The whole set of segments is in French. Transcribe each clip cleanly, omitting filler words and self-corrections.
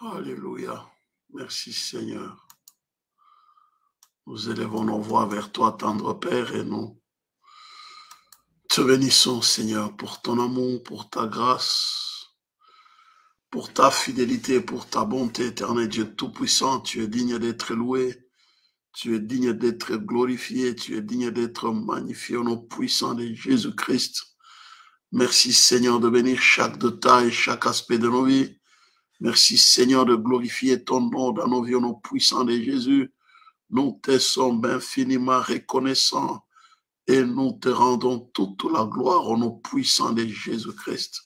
Alléluia. Merci Seigneur. Nous élevons nos voix vers toi, tendre Père, et nous te bénissons Seigneur pour ton amour, pour ta grâce, pour ta fidélité, pour ta bonté éternelle. Dieu Tout-Puissant, tu es digne d'être loué, tu es digne d'être glorifié, tu es digne d'être magnifié au nom puissant de Jésus-Christ. Merci Seigneur de bénir chaque détail, chaque aspect de nos vies. Merci Seigneur de glorifier ton nom dans nos vies au nom puissant de Jésus. Nous te sommes infiniment reconnaissants et nous te rendons toute la gloire au nom puissant de Jésus-Christ.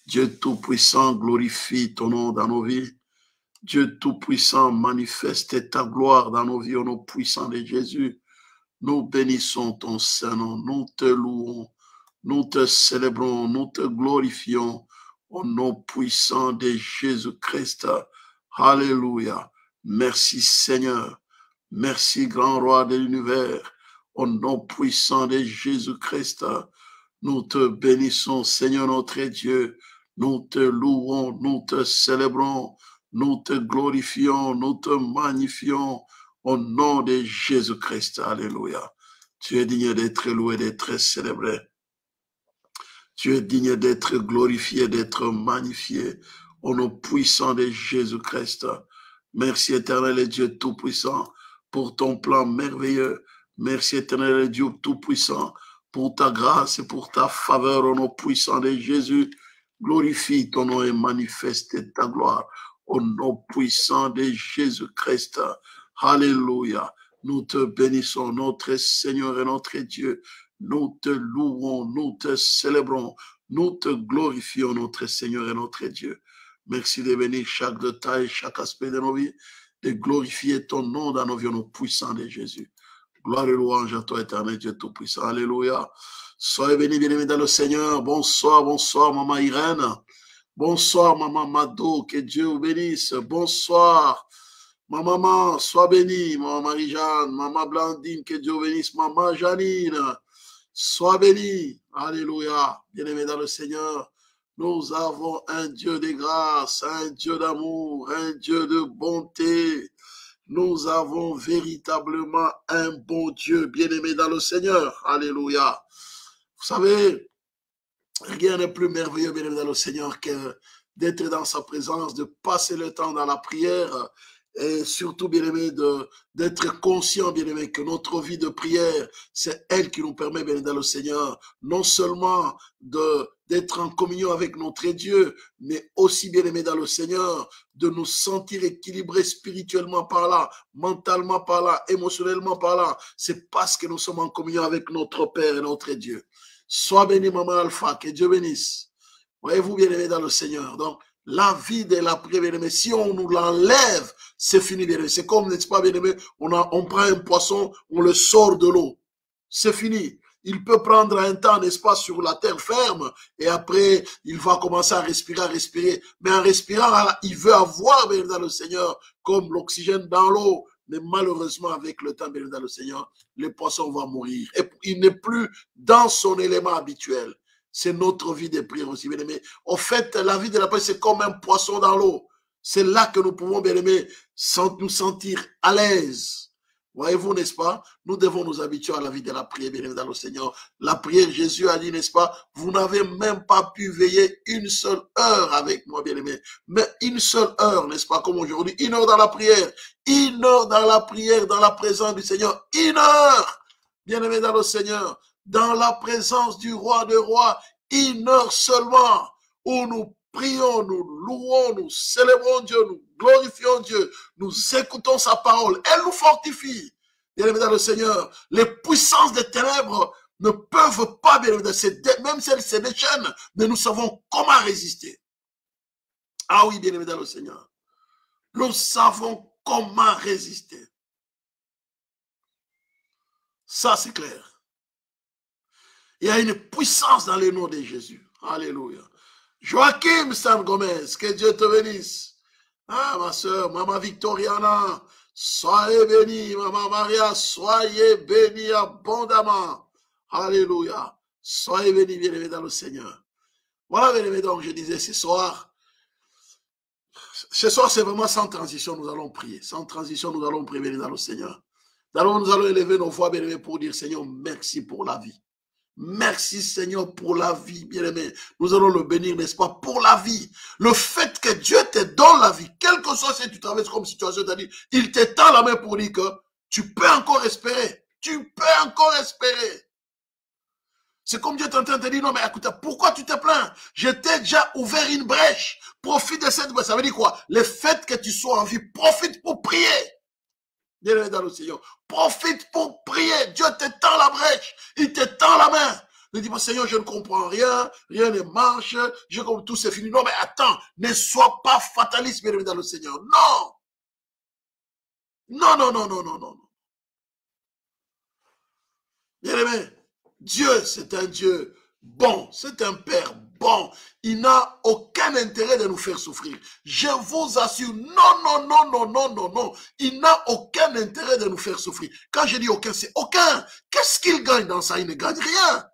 Dieu Tout-Puissant, glorifie ton nom dans nos vies. Dieu Tout-Puissant, manifeste ta gloire dans nos vies au nom puissant de Jésus. Nous bénissons ton Saint-Nom, nous te louons, nous te célébrons, nous te glorifions au nom puissant de Jésus-Christ. Alléluia. Merci Seigneur. Merci grand roi de l'univers. Au nom puissant de Jésus-Christ, nous te bénissons Seigneur notre Dieu. Nous te louons, nous te célébrons, nous te glorifions, nous te magnifions au nom de Jésus-Christ. Alléluia. Tu es digne d'être loué, d'être célébré. Tu es digne d'être glorifié, d'être magnifié au nom puissant de Jésus-Christ. Merci éternel et Dieu Tout-Puissant pour ton plan merveilleux. Merci éternel et Dieu Tout-Puissant pour ta grâce et pour ta faveur au nom puissant de Jésus. Glorifie ton nom et manifeste ta gloire au nom puissant de Jésus-Christ. Alléluia. Nous te bénissons, notre Seigneur et notre Dieu. Nous te louons, nous te célébrons, nous te glorifions, notre Seigneur et notre Dieu. Merci de bénir chaque détail, chaque aspect de nos vies, de glorifier ton nom dans nos vies, au nom puissant de Jésus. Gloire et louange à toi, éternel Dieu Tout-Puissant. Alléluia. Soyez bénis, bien-aimés dans le Seigneur. Bonsoir, bonsoir, maman Irène. Bonsoir, maman Mado. Que Dieu vous bénisse. Bonsoir. Ma maman, sois bénie. Maman Marie-Jeanne, maman Blandine, que Dieu vous bénisse. Maman Janine, sois bénie. Alléluia. Bien-aimés dans le Seigneur. Nous avons un Dieu de grâce, un Dieu d'amour, un Dieu de bonté. Nous avons véritablement un bon Dieu, bien-aimé dans le Seigneur. Alléluia. Vous savez, rien n'est plus merveilleux, bien-aimé dans le Seigneur, que d'être dans sa présence, de passer le temps dans la prière, et surtout, bien-aimé, d'être conscient, bien-aimé, que notre vie de prière, c'est elle qui nous permet, bien-aimé dans le Seigneur, non seulement d'être en communion avec notre Dieu, mais aussi, bien-aimé dans le Seigneur, de nous sentir équilibrés spirituellement parlant, mentalement parlant, émotionnellement parlant. C'est parce que nous sommes en communion avec notre Père et notre Dieu. Sois béni, maman Alpha, que Dieu bénisse. Voyez-vous, bien-aimé dans le Seigneur. Donc, la vie de la prière, bien-aimé, si on nous l'enlève, c'est fini, bien-aimé. C'est comme, n'est-ce pas, bien-aimé, on prend un poisson, on le sort de l'eau. C'est fini. Il peut prendre un temps, n'est-ce pas, sur la terre ferme, et après, il va commencer à respirer. Mais en respirant, il veut avoir, bien dans le Seigneur, comme l'oxygène dans l'eau. Mais malheureusement, avec le temps, bien dans le Seigneur, le poisson va mourir. Et il n'est plus dans son élément habituel. C'est notre vie de prière aussi, bien aimé. En fait, la vie de la prière, c'est comme un poisson dans l'eau. C'est là que nous pouvons, bien aimé, nous sentir à l'aise. Voyez-vous, n'est-ce pas? Nous devons nous habituer à la vie de la prière, bien aimé, dans le Seigneur. La prière, Jésus a dit, n'est-ce pas? Vous n'avez même pas pu veiller une seule heure avec moi, bien aimé. Mais une seule heure, n'est-ce pas? Comme aujourd'hui, 1 heure dans la prière. 1 heure dans la prière, dans la présence du Seigneur. 1 heure, bien aimé, dans le Seigneur. Dans la présence du roi des rois, 1 heure seulement, où nous prions, nous louons, nous célébrons Dieu, nous glorifions Dieu, nous écoutons sa parole, elle nous fortifie. Bien aimé dans le Seigneur, les puissances des ténèbres ne peuvent pas, bien aimé, même si elles se déchaînent, mais nous savons comment résister. Ah oui, bien aimé dans le Seigneur, nous savons comment résister. Ça, c'est clair. Il y a une puissance dans le nom de Jésus. Alléluia. Joachim San Gomez, que Dieu te bénisse. Ah, ma soeur, maman Victoriana, soyez bénie. Maman Maria, soyez bénie abondamment. Alléluia. Soyez bénie, bien-aimés dans le Seigneur. Voilà, bien-aimés, donc je disais ce soir, Ce soir, c'est vraiment sans transition, nous allons prier. Sans transition, nous allons prier dans le Seigneur. Nous allons élever nos voix, bien-aimés, pour dire, Seigneur, merci pour la vie. Merci Seigneur pour la vie, bien-aimé. Nous allons le bénir, n'est-ce pas, pour la vie. Le fait que Dieu te donne la vie, quel que soit ce que tu traverses comme situation, c'est-à-dire, il te tend la main pour dire que tu peux encore espérer. Tu peux encore espérer. C'est comme Dieu est en train de te dire, non mais écoute, pourquoi tu te plains? Je t'ai déjà ouvert une brèche. Profite de cette brèche. Ça veut dire quoi? Le fait que tu sois en vie, profite pour prier. Bien-aimé dans le Seigneur, profite pour prier. Dieu te tend la brèche. Il te tend la main. Ne dis pas, Seigneur, je ne comprends rien. Rien ne marche. Je comprends, tout c'est fini. Non mais attends, ne sois pas fataliste, bien-aimé dans le Seigneur. Non. Non, non, non, non, non, non. Bien-aimé, Dieu, c'est un Dieu bon, c'est un Père bon. Il n'a aucun intérêt de nous faire souffrir. Je vous assure, non, non, non, non, non, non, non. Il n'a aucun intérêt de nous faire souffrir. Quand je dis aucun, c'est aucun. Qu'est-ce qu'il gagne dans ça? Il ne gagne rien.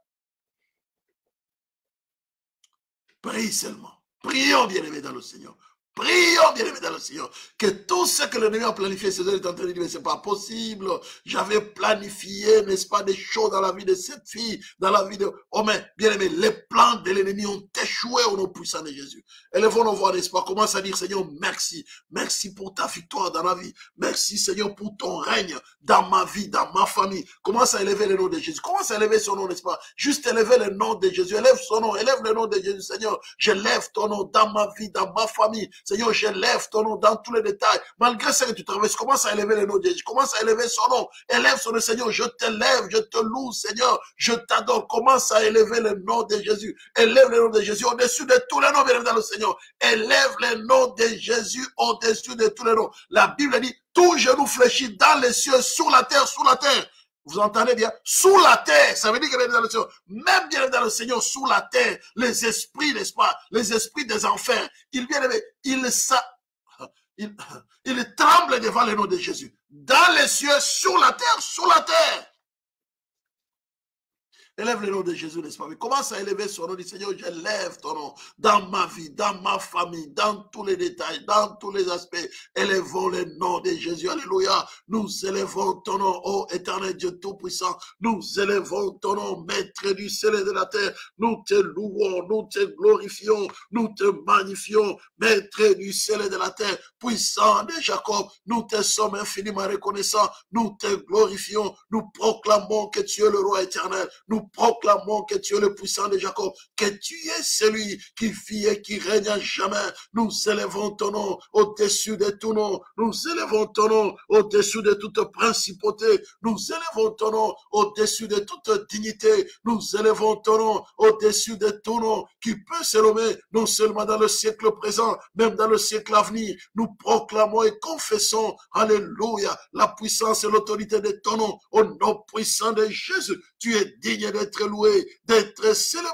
Prie seulement. Prions, bien-aimés, dans le Seigneur. Prions, bien-aimés, dans le Seigneur, que tout ce que l'ennemi a planifié, c'est en train de dire, mais c'est pas possible. J'avais planifié, n'est-ce pas, des choses dans la vie de cette fille, dans la vie de... Oh, mais, bien-aimés, les plans de l'ennemi ont échoué au nom puissant de Jésus. Élevons nos voix, n'est-ce pas, commence à dire, Seigneur, merci. Merci pour ta victoire dans la vie. Merci, Seigneur, pour ton règne dans ma vie, dans ma famille. Commence à élever le nom de Jésus. Commence à élever son nom, n'est-ce pas? Juste élever le nom de Jésus. Élève son nom, élève le nom de Jésus, Seigneur. Je lève ton nom dans ma vie, dans ma famille. Seigneur, je lève ton nom dans tous les détails. Malgré ce que tu traverses, commence à élever le nom de Jésus. Commence à élever son nom. Élève son nom, Seigneur. Je te lève, je te loue, Seigneur. Je t'adore. Commence à élever le nom de Jésus. Élève le nom de Jésus au-dessus de tous les noms, bien dans le Seigneur. Élève le nom de Jésus au-dessus de tous les noms. La Bible dit, tout genou fléchit dans les cieux, sur la terre, sous la terre. Vous entendez bien? Sous la terre, ça veut dire que bien dans le Seigneur, même bien dans le Seigneur, sous la terre, les esprits, n'est-ce pas? Les esprits des enfers, ils viennent, ils tremblent devant le nom de Jésus. Dans les cieux, sur la terre, sous la terre. Élève le nom de Jésus, n'est-ce pas? Mais commence à élever son nom. Dis, Seigneur, j'élève ton nom dans ma vie, dans ma famille, dans tous les détails, dans tous les aspects. Élevons le nom de Jésus. Alléluia. Nous élevons ton nom, ô éternel Dieu Tout-Puissant. Nous élevons ton nom, Maître du ciel et de la terre. Nous te louons, nous te glorifions, nous te magnifions, Maître du ciel et de la terre, puissant de Jacob. Nous te sommes infiniment reconnaissants. Nous te glorifions. Nous proclamons que tu es le roi éternel. Nous proclamons que tu es le puissant de Jacob, que tu es celui qui vit et qui règne à jamais. Nous élevons ton nom au-dessus de tout nom. Nous élevons ton nom au-dessus de toute principauté. Nous élevons ton nom au-dessus de toute dignité. Nous élevons ton nom au-dessus de tout nom qui peut se nommer non seulement dans le siècle présent, même dans le siècle à venir. Nous proclamons et confessons, alléluia, la puissance et l'autorité de ton nom au nom puissant de Jésus. Tu es digne d'être loué, d'être célébré,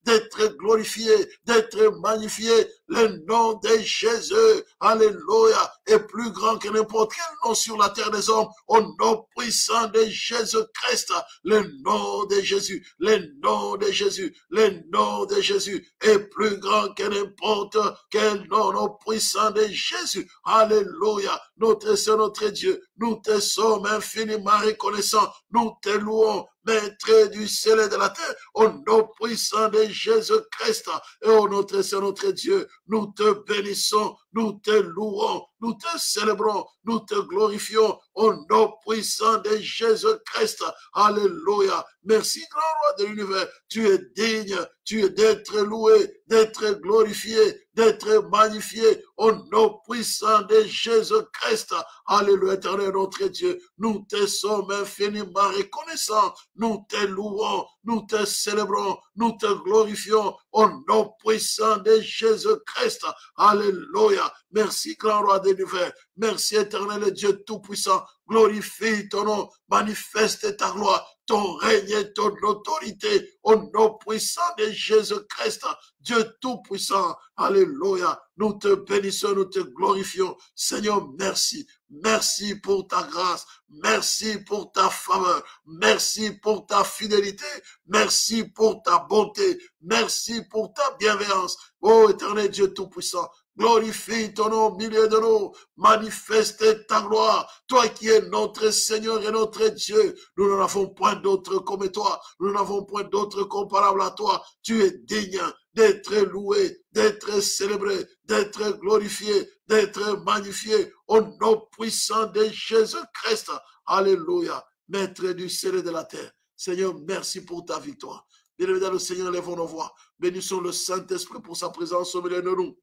d'être glorifié, d'être magnifié. Le nom de Jésus, alléluia, est plus grand que n'importe quel nom sur la terre des hommes. Au nom puissant de Jésus-Christ, le nom de Jésus, le nom de Jésus, le nom de Jésus est plus grand que n'importe quel nom. Au puissant de Jésus, alléluia. Notre Seigneur, notre Dieu, nous te sommes infiniment reconnaissants. Nous te louons, Maître du ciel et de la terre, au nom puissant de Jésus-Christ. Et au notre Seigneur, notre Dieu, nous te bénissons, nous te louons, nous te célébrons, nous te glorifions, au nom puissant de Jésus-Christ. Alléluia. Merci, grand roi de l'univers. Tu es digne, tu es d'être loué, d'être glorifié, d'être magnifié, au nom puissant de Jésus-Christ. Alléluia, éternel notre Dieu. Nous te sommes infiniment reconnaissants. Nous te louons, nous te célébrons, nous te glorifions au nom puissant de Jésus-Christ. Alléluia. Merci, grand roi de l'univers. Merci, éternel Dieu tout-puissant. Glorifie ton nom, manifeste ta gloire, ton règne et ton autorité au nom puissant de Jésus-Christ. Dieu tout-puissant. Alléluia. Nous te bénissons, nous te glorifions. Seigneur, merci. Merci pour ta grâce. Merci pour ta faveur. Merci pour ta fidélité. Merci pour ta bonté. Merci pour ta bienveillance. Oh, éternel Dieu tout-puissant, Glorifie ton nom au milieu de nous. Manifeste ta gloire. Toi qui es notre Seigneur et notre Dieu. Nous n'en avons point d'autre comme toi. Nous n'avons point d'autre comparable à toi. Tu es digne d'être loué, d'être célébré, d'être glorifié, d'être magnifié au nom puissant de Jésus-Christ. Alléluia. Maître du ciel et de la terre. Seigneur, merci pour ta victoire. Bien-aimés dans le Seigneur, lèvons nos voix. Bénissons le Saint-Esprit pour sa présence au milieu de nous.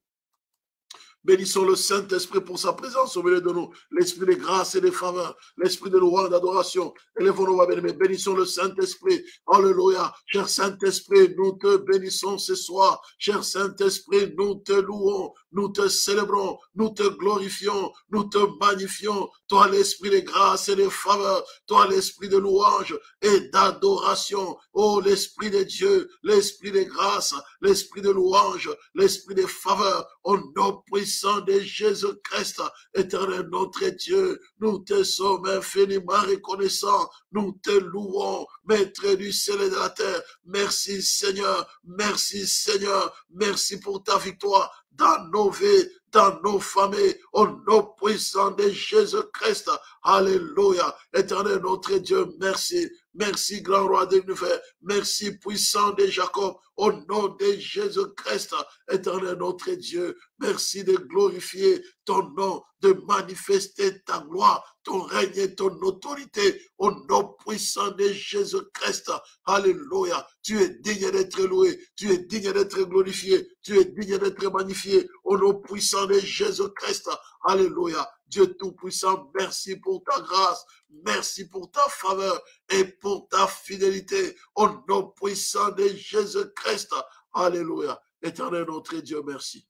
Bénissons le Saint-Esprit pour sa présence au milieu de nous. L'esprit de grâce et de faveur. L'esprit de louange, d'adoration. Élevons-nous, ma bien-aimés. Bénissons le Saint-Esprit. Alléluia. Cher Saint-Esprit, nous te bénissons ce soir. Cher Saint-Esprit, nous te louons. Nous te célébrons. Nous te glorifions. Nous te magnifions. Toi, l'esprit de grâce et de faveur. Toi, l'esprit de louange et d'adoration. Oh, l'esprit de Dieu. L'esprit de grâce. L'esprit de louange. L'esprit de faveur. Au nom puissant de Jésus-Christ, éternel notre Dieu, nous te sommes infiniment reconnaissants, nous te louons, Maître du ciel et de la terre. Merci Seigneur, merci pour ta victoire dans nos vies, dans nos familles, au nom puissant de Jésus-Christ. Alléluia, éternel notre Dieu, merci. Merci, grand roi de l'univers. Merci, puissant de Jacob. Au nom de Jésus-Christ, éternel notre Dieu. Merci de glorifier ton nom, de manifester ta gloire, ton règne et ton autorité. Au nom puissant de Jésus-Christ. Alléluia. Tu es digne d'être loué. Tu es digne d'être glorifié. Tu es digne d'être magnifié. Au nom puissant de Jésus-Christ. Alléluia. Dieu Tout-Puissant, merci pour ta grâce, merci pour ta faveur et pour ta fidélité. Au nom puissant de Jésus-Christ. Alléluia. Éternel notre Dieu, merci.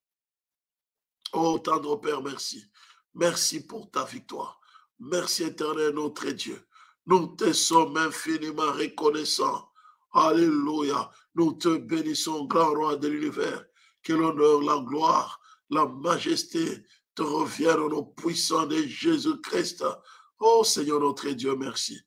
Oh, tendre Père, merci. Merci pour ta victoire. Merci, éternel notre Dieu. Nous te sommes infiniment reconnaissants. Alléluia. Nous te bénissons, grand roi de l'univers. Que l'honneur, la gloire, la majesté te reviennent au nom puissant de Jésus-Christ. Oh Seigneur notre Dieu, merci.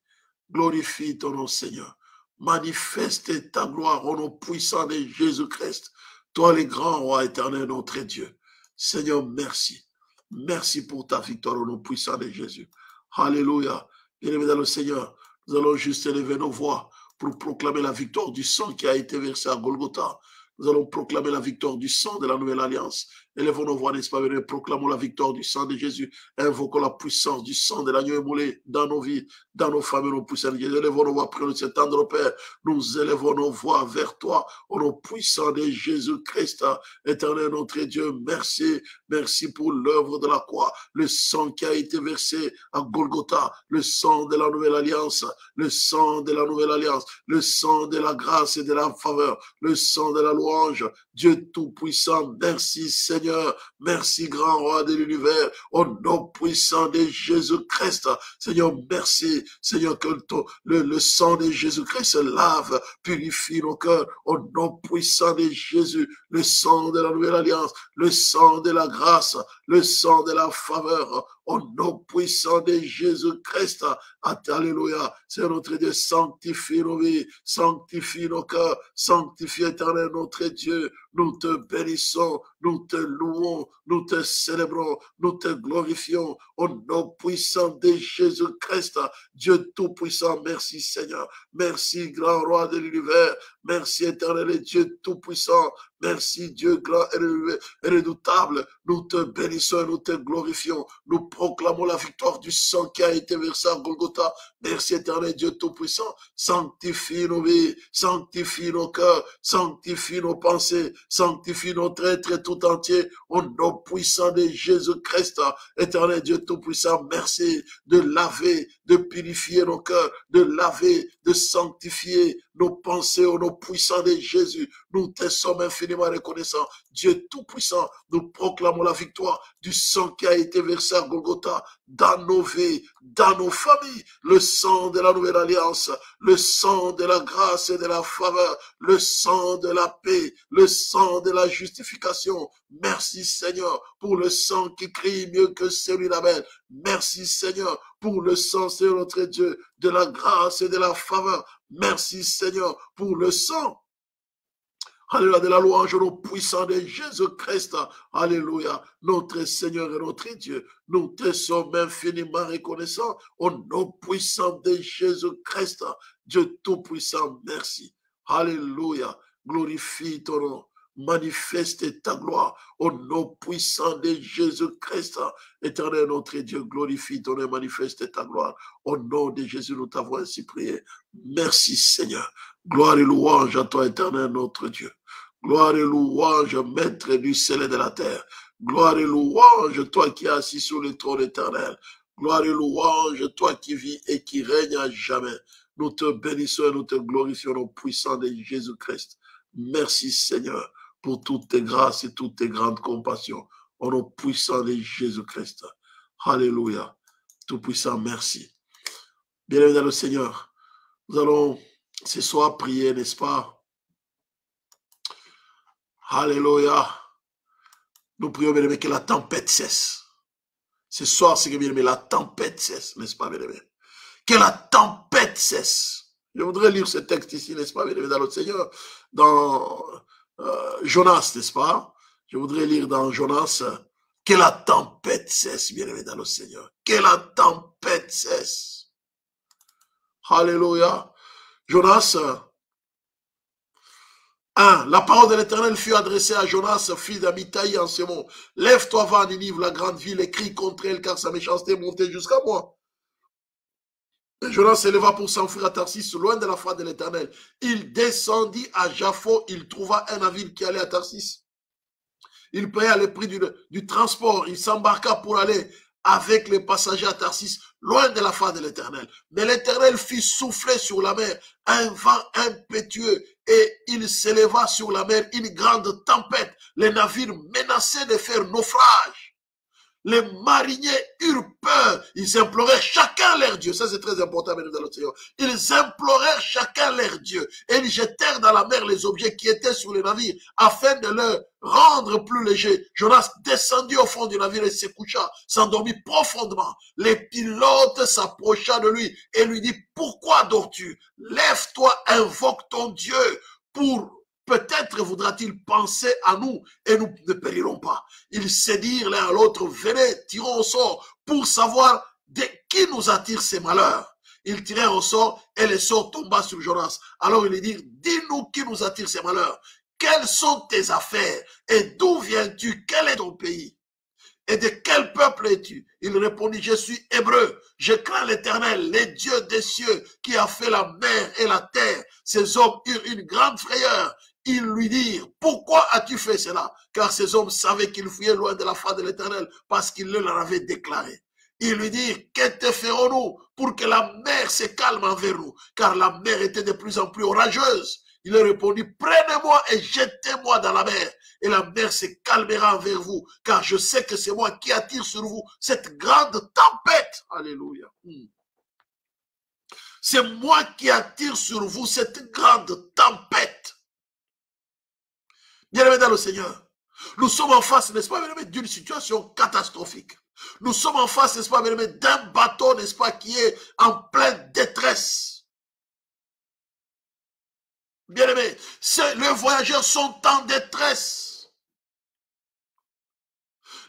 Glorifie ton nom, Seigneur. Manifeste ta gloire au nom puissant de Jésus-Christ. Toi, le grand roi éternel, notre Dieu. Seigneur, merci. Merci pour ta victoire au nom puissant de Jésus. Alléluia. Bien-aimés dans le Seigneur, nous allons juste élever nos voix pour proclamer la victoire du sang qui a été versé à Golgotha. Nous allons proclamer la victoire du sang de la nouvelle alliance. Élevons nos voix, n'est-ce pas, proclamons la victoire du sang de Jésus. Invoquons la puissance du sang de l'agneau émoulé dans nos vies, dans nos familles, nos puissants de Jésus. Élevons nos voix, prions de cet tendre Père. Nous élevons nos voix vers toi, au nom puissant de Jésus-Christ. Éternel notre Dieu, merci. Merci pour l'œuvre de la croix, le sang qui a été versé à Golgotha, le sang de la nouvelle alliance, le sang de la nouvelle alliance, le sang de la grâce et de la faveur, le sang de la louange. Dieu Tout-Puissant, merci Seigneur, merci grand roi de l'univers, au nom puissant de Jésus-Christ. Seigneur, merci. Seigneur, que le sang de Jésus-Christ lave, purifie nos cœurs, au nom puissant de Jésus, le sang de la nouvelle alliance, le sang de la grâce, le sang de la faveur, au nom puissant de Jésus-Christ. Alléluia. C'est notre Dieu, sanctifie nos vies, sanctifie nos cœurs, sanctifie éternel notre Dieu. Nous te bénissons, nous te louons, nous te célébrons, nous te glorifions au nom puissant de Jésus-Christ. Dieu Tout-Puissant, merci Seigneur. Merci grand roi de l'univers. Merci éternel et Dieu Tout-Puissant. Merci Dieu grand et redoutable. Nous te bénissons et nous te glorifions. Nous proclamons la victoire du sang qui a été versé à Golgotha. Merci éternel Dieu Tout-Puissant. Sanctifie nos vies, sanctifie nos cœurs, sanctifie nos pensées, sanctifie notre être tout entier au nom puissant de Jésus-Christ. Éternel Dieu Tout-Puissant, merci de laver, de purifier nos cœurs, de laver, de sanctifier nos pensées au nom puissant de Jésus. Nous te sommes infiniment reconnaissants. Dieu Tout-Puissant, nous proclamons la victoire du sang qui a été versé à Golgotha dans nos vies, dans nos familles, le sang de la nouvelle alliance, le sang de la grâce et de la faveur, le sang de la paix, le sang de la justification. Merci Seigneur pour le sang qui crie mieux que celui d'Abel. Merci Seigneur pour le sang, Seigneur notre Dieu, de la grâce et de la faveur. Merci Seigneur pour le sang Alléluia, de la louange au nom puissant de Jésus-Christ. Alléluia, notre Seigneur et notre Dieu. Nous te sommes infiniment reconnaissants au nom puissant de Jésus-Christ. Dieu Tout-Puissant, merci. Alléluia, glorifie ton nom. Manifeste ta gloire au nom puissant de Jésus-Christ. Éternel notre Dieu, glorifie ton nom, manifeste ta gloire. Au nom de Jésus, nous t'avons ainsi prié. Merci Seigneur. Gloire et louange à toi, éternel notre Dieu. Gloire et louange, maître du ciel et de la terre. Gloire et louange, toi qui es assis sur le trône éternel. Gloire et louange, toi qui vis et qui règnes à jamais. Nous te bénissons et nous te glorifions au puissant de Jésus-Christ. Merci Seigneur pour toutes tes grâces et toutes tes grandes compassions. Au nom puissant de Jésus-Christ. Alléluia. Tout-Puissant, merci. Bien-aimés dans le Seigneur, nous allons ce soir prier, n'est-ce pas? Alléluia. Nous prions, bien-aimés, que la tempête cesse. Ce soir, c'est que, bien-aimés, la tempête cesse, n'est-ce pas, bien-aimés? Que la tempête cesse. Je voudrais lire ce texte ici, n'est-ce pas, bien-aimés, dans le Seigneur, dans Jonas, n'est-ce pas? Je voudrais lire dans Jonas, que la tempête cesse, bien-aimés, dans le Seigneur. Que la tempête cesse. Alléluia. Jonas 1. La parole de l'Éternel fut adressée à Jonas, fils d'Amittai, en ces mots. Lève-toi, va à Ninive, la grande ville, et crie contre elle, car sa méchanceté est montée jusqu'à moi. Et Jonas s'éleva pour s'enfuir à Tarsis, loin de la face de l'Éternel. Il descendit à Jaffo, il trouva un navire qui allait à Tarsis. Il paya le prix du transport, il s'embarqua pour aller avec les passagers à Tarsis, loin de la face de l'Éternel. Mais l'Éternel fit souffler sur la mer un vent impétueux et il s'éleva sur la mer une grande tempête. Les navires menaçaient de faire naufrage. Les mariniers eurent peur. Ils implorèrent chacun leur Dieu. Ça, c'est très important, mesdames et messieurs. Ils implorèrent chacun leur Dieu. Et ils jetèrent dans la mer les objets qui étaient sur les navires afin de leur rendre plus légers. Jonas descendit au fond du navire et se coucha, s'endormit profondément. Les pilotes s'approcha de lui et lui dit, pourquoi dors-tu? Lève-toi, invoque ton Dieu pour... Peut-être voudra-t-il penser à nous et nous ne périrons pas. Ils se dirent l'un à l'autre, venez, tirons au sort pour savoir de qui nous attire ces malheurs. Ils tirèrent au sort et le sort tomba sur Jonas. Alors ils lui dirent, dis-nous qui nous attire ces malheurs. Quelles sont tes affaires et d'où viens-tu? Quel est ton pays? Et de quel peuple es-tu? Il répondit, je suis hébreu, je crains l'Éternel, les dieux des cieux qui a fait la mer et la terre. Ces hommes eurent une grande frayeur. Ils lui dirent, pourquoi as-tu fait cela? Car ces hommes savaient qu'ils fuyaient loin de la face de l'Éternel parce qu'il leur avait déclaré. Ils lui dirent, que te ferons-nous pour que la mer se calme envers nous? Car la mer était de plus en plus orageuse. Il leur répondit, prenez-moi et jetez-moi dans la mer. Et la mer se calmera envers vous, car je sais que c'est moi qui attire sur vous cette grande tempête. Alléluia. C'est moi qui attire sur vous cette grande tempête. Bien-aimés dans le Seigneur, nous sommes en face, n'est-ce pas, bien-aimés, d'une situation catastrophique. Nous sommes en face, n'est-ce pas, bien-aimés, d'un bateau, n'est-ce pas, qui est en pleine détresse. Bien-aimés, les voyageurs sont en détresse.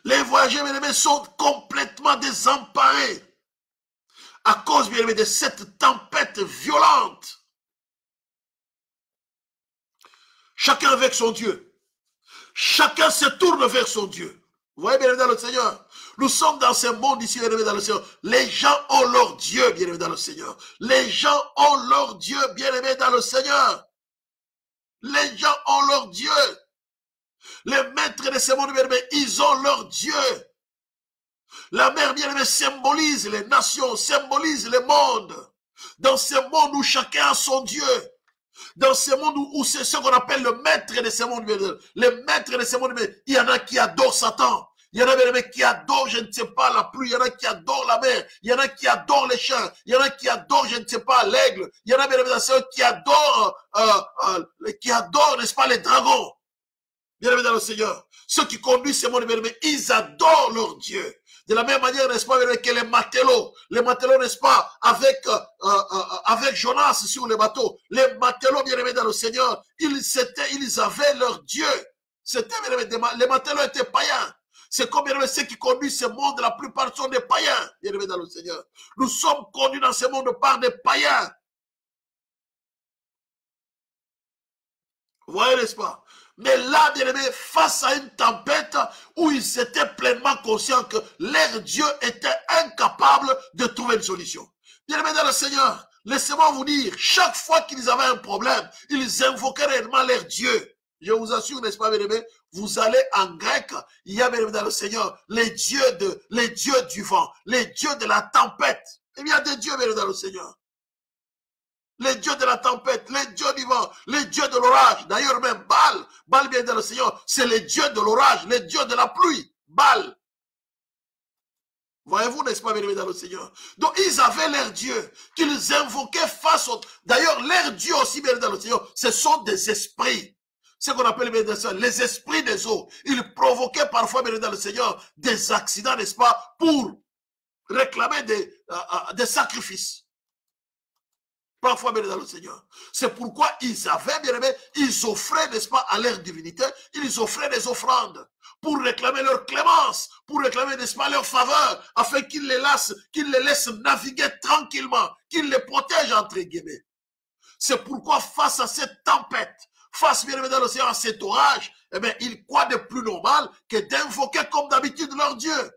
Les voyageurs, bien-aimés, sont complètement désemparés à cause, bien-aimés, de cette tempête violente. Chacun avec son Dieu. Chacun se tourne vers son Dieu. Vous voyez, bien-aimés dans le Seigneur, nous sommes dans ce monde ici, bien-aimés dans le Seigneur. Les gens ont leur Dieu, bien-aimés dans le Seigneur. Les gens ont leur Dieu, bien-aimés dans le Seigneur. Les gens ont leur Dieu. Les maîtres de ce monde, bien-aimés, ils ont leur Dieu. La mer, bien-aimée, symbolise les nations, symbolise le monde. Dans ce monde où chacun a son Dieu. Dans ce monde où c'est ce qu'on appelle le maître de ce monde. Le maître de ce monde, il y en a qui adorent Satan. Il y en a bien aimé qui adorent, je ne sais pas, la pluie. Il y en a qui adorent la mer. Il y en a qui adorent les chiens. Il y en a qui adorent, je ne sais pas, l'aigle. Il y en a bien aimé qui adorent, n'est-ce pas, les dragons. Bien aimé dans le Seigneur. Ceux qui conduisent ce monde, bien aimé, ils adorent leur Dieu. De la même manière, n'est-ce pas, que les matelots, n'est-ce pas, avec Jonas sur le bateau, les matelots, bien aimés dans le Seigneur, ils avaient leur Dieu. C'était, bien aimés, les matelots étaient païens. C'est comme, bien aimés, ceux qui conduisent ce monde, la plupart sont des païens, bien aimés dans le Seigneur. Nous sommes conduits dans ce monde par des païens. Vous voyez, n'est-ce pas? Mais là, bien aimé, face à une tempête où ils étaient pleinement conscients que leur Dieu était incapable de trouver une solution. Bien aimé dans le Seigneur, laissez-moi vous dire, chaque fois qu'ils avaient un problème, ils invoquaient réellement leur Dieu. Je vous assure, n'est-ce pas, bien aimé, vous allez en grec, il y a, bien aimé dans le Seigneur, les dieux du vent, les dieux de la tempête. Il y a des dieux, bien aimé dans le Seigneur. Les dieux de la tempête, les dieux du vent, les dieux de l'orage. D'ailleurs même, Baal bien dans le Seigneur, c'est les dieux de l'orage, les dieux de la pluie. Baal. Voyez-vous, n'est-ce pas, bien-aimés dans le Seigneur? Donc, ils avaient leur Dieu, qu'ils invoquaient face au... D'ailleurs, leur Dieu aussi, bien dans le Seigneur, ce sont des esprits. Ce qu'on appelle, bien dans le les esprits des eaux. Ils provoquaient parfois, bien dans le Seigneur, des accidents, n'est-ce pas, pour réclamer des sacrifices. Parfois, bien dans le Seigneur. C'est pourquoi ils avaient, bien aimé, ils offraient, n'est-ce pas, à leur divinité, ils offraient des offrandes pour réclamer leur clémence, pour réclamer, n'est-ce pas, leur faveur, afin qu'ils les laissent naviguer tranquillement, qu'ils les protègent, entre guillemets. C'est pourquoi, face à cette tempête, face, bien aimé, dans le Seigneur, à cet orage, eh bien, ils croient de plus normal que d'invoquer comme d'habitude leur Dieu.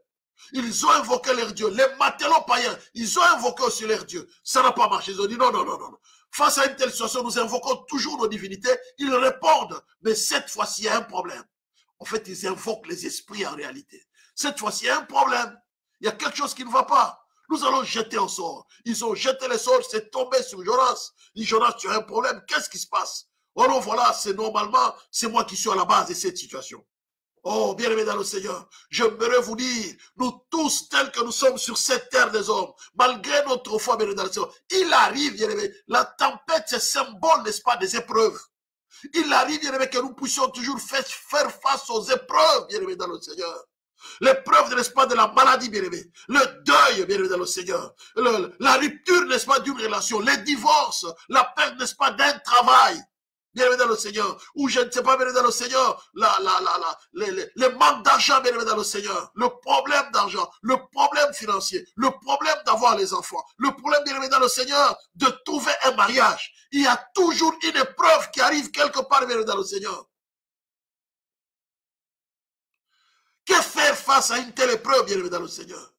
Ils ont invoqué leur Dieu. Les matelots païens, ils ont invoqué aussi leur Dieu. Ça n'a pas marché. Ils ont dit non, non, non, non. Face à une telle situation, nous invoquons toujours nos divinités. Ils répondent. Mais cette fois-ci, il y a un problème. En fait, ils invoquent les esprits en réalité. Cette fois-ci, il y a un problème. Il y a quelque chose qui ne va pas. Nous allons jeter un sort. Ils ont jeté le sort, c'est tombé sur Jonas. Il dit, Jonas, tu as un problème. Qu'est-ce qui se passe? Oh non, voilà, c'est normalement, c'est moi qui suis à la base de cette situation. Oh, bien-aimés dans le Seigneur, j'aimerais vous dire, nous tous tels que nous sommes sur cette terre des hommes, malgré notre foi, bien-aimés dans le Seigneur, il arrive, bien-aimés, la tempête, c'est symbole, n'est-ce pas, des épreuves. Il arrive, bien-aimés, que nous puissions toujours faire face aux épreuves, bien-aimés dans le Seigneur. L'épreuve, n'est-ce pas, de la maladie, bien-aimé, le deuil, bien-aimé dans le Seigneur, la rupture, n'est-ce pas, d'une relation, les divorces, la perte, n'est-ce pas, d'un travail. Bien-aimé dans le Seigneur, ou je ne sais pas, bien-aimé dans le Seigneur, les manques d'argent, bien-aimé dans le Seigneur, le problème d'argent, le problème financier, le problème d'avoir les enfants, le problème, bien-aimé dans le Seigneur, de trouver un mariage. Il y a toujours une épreuve qui arrive quelque part, bien-aimé dans le Seigneur. Que faire face à une telle épreuve, bien-aimé dans le Seigneur?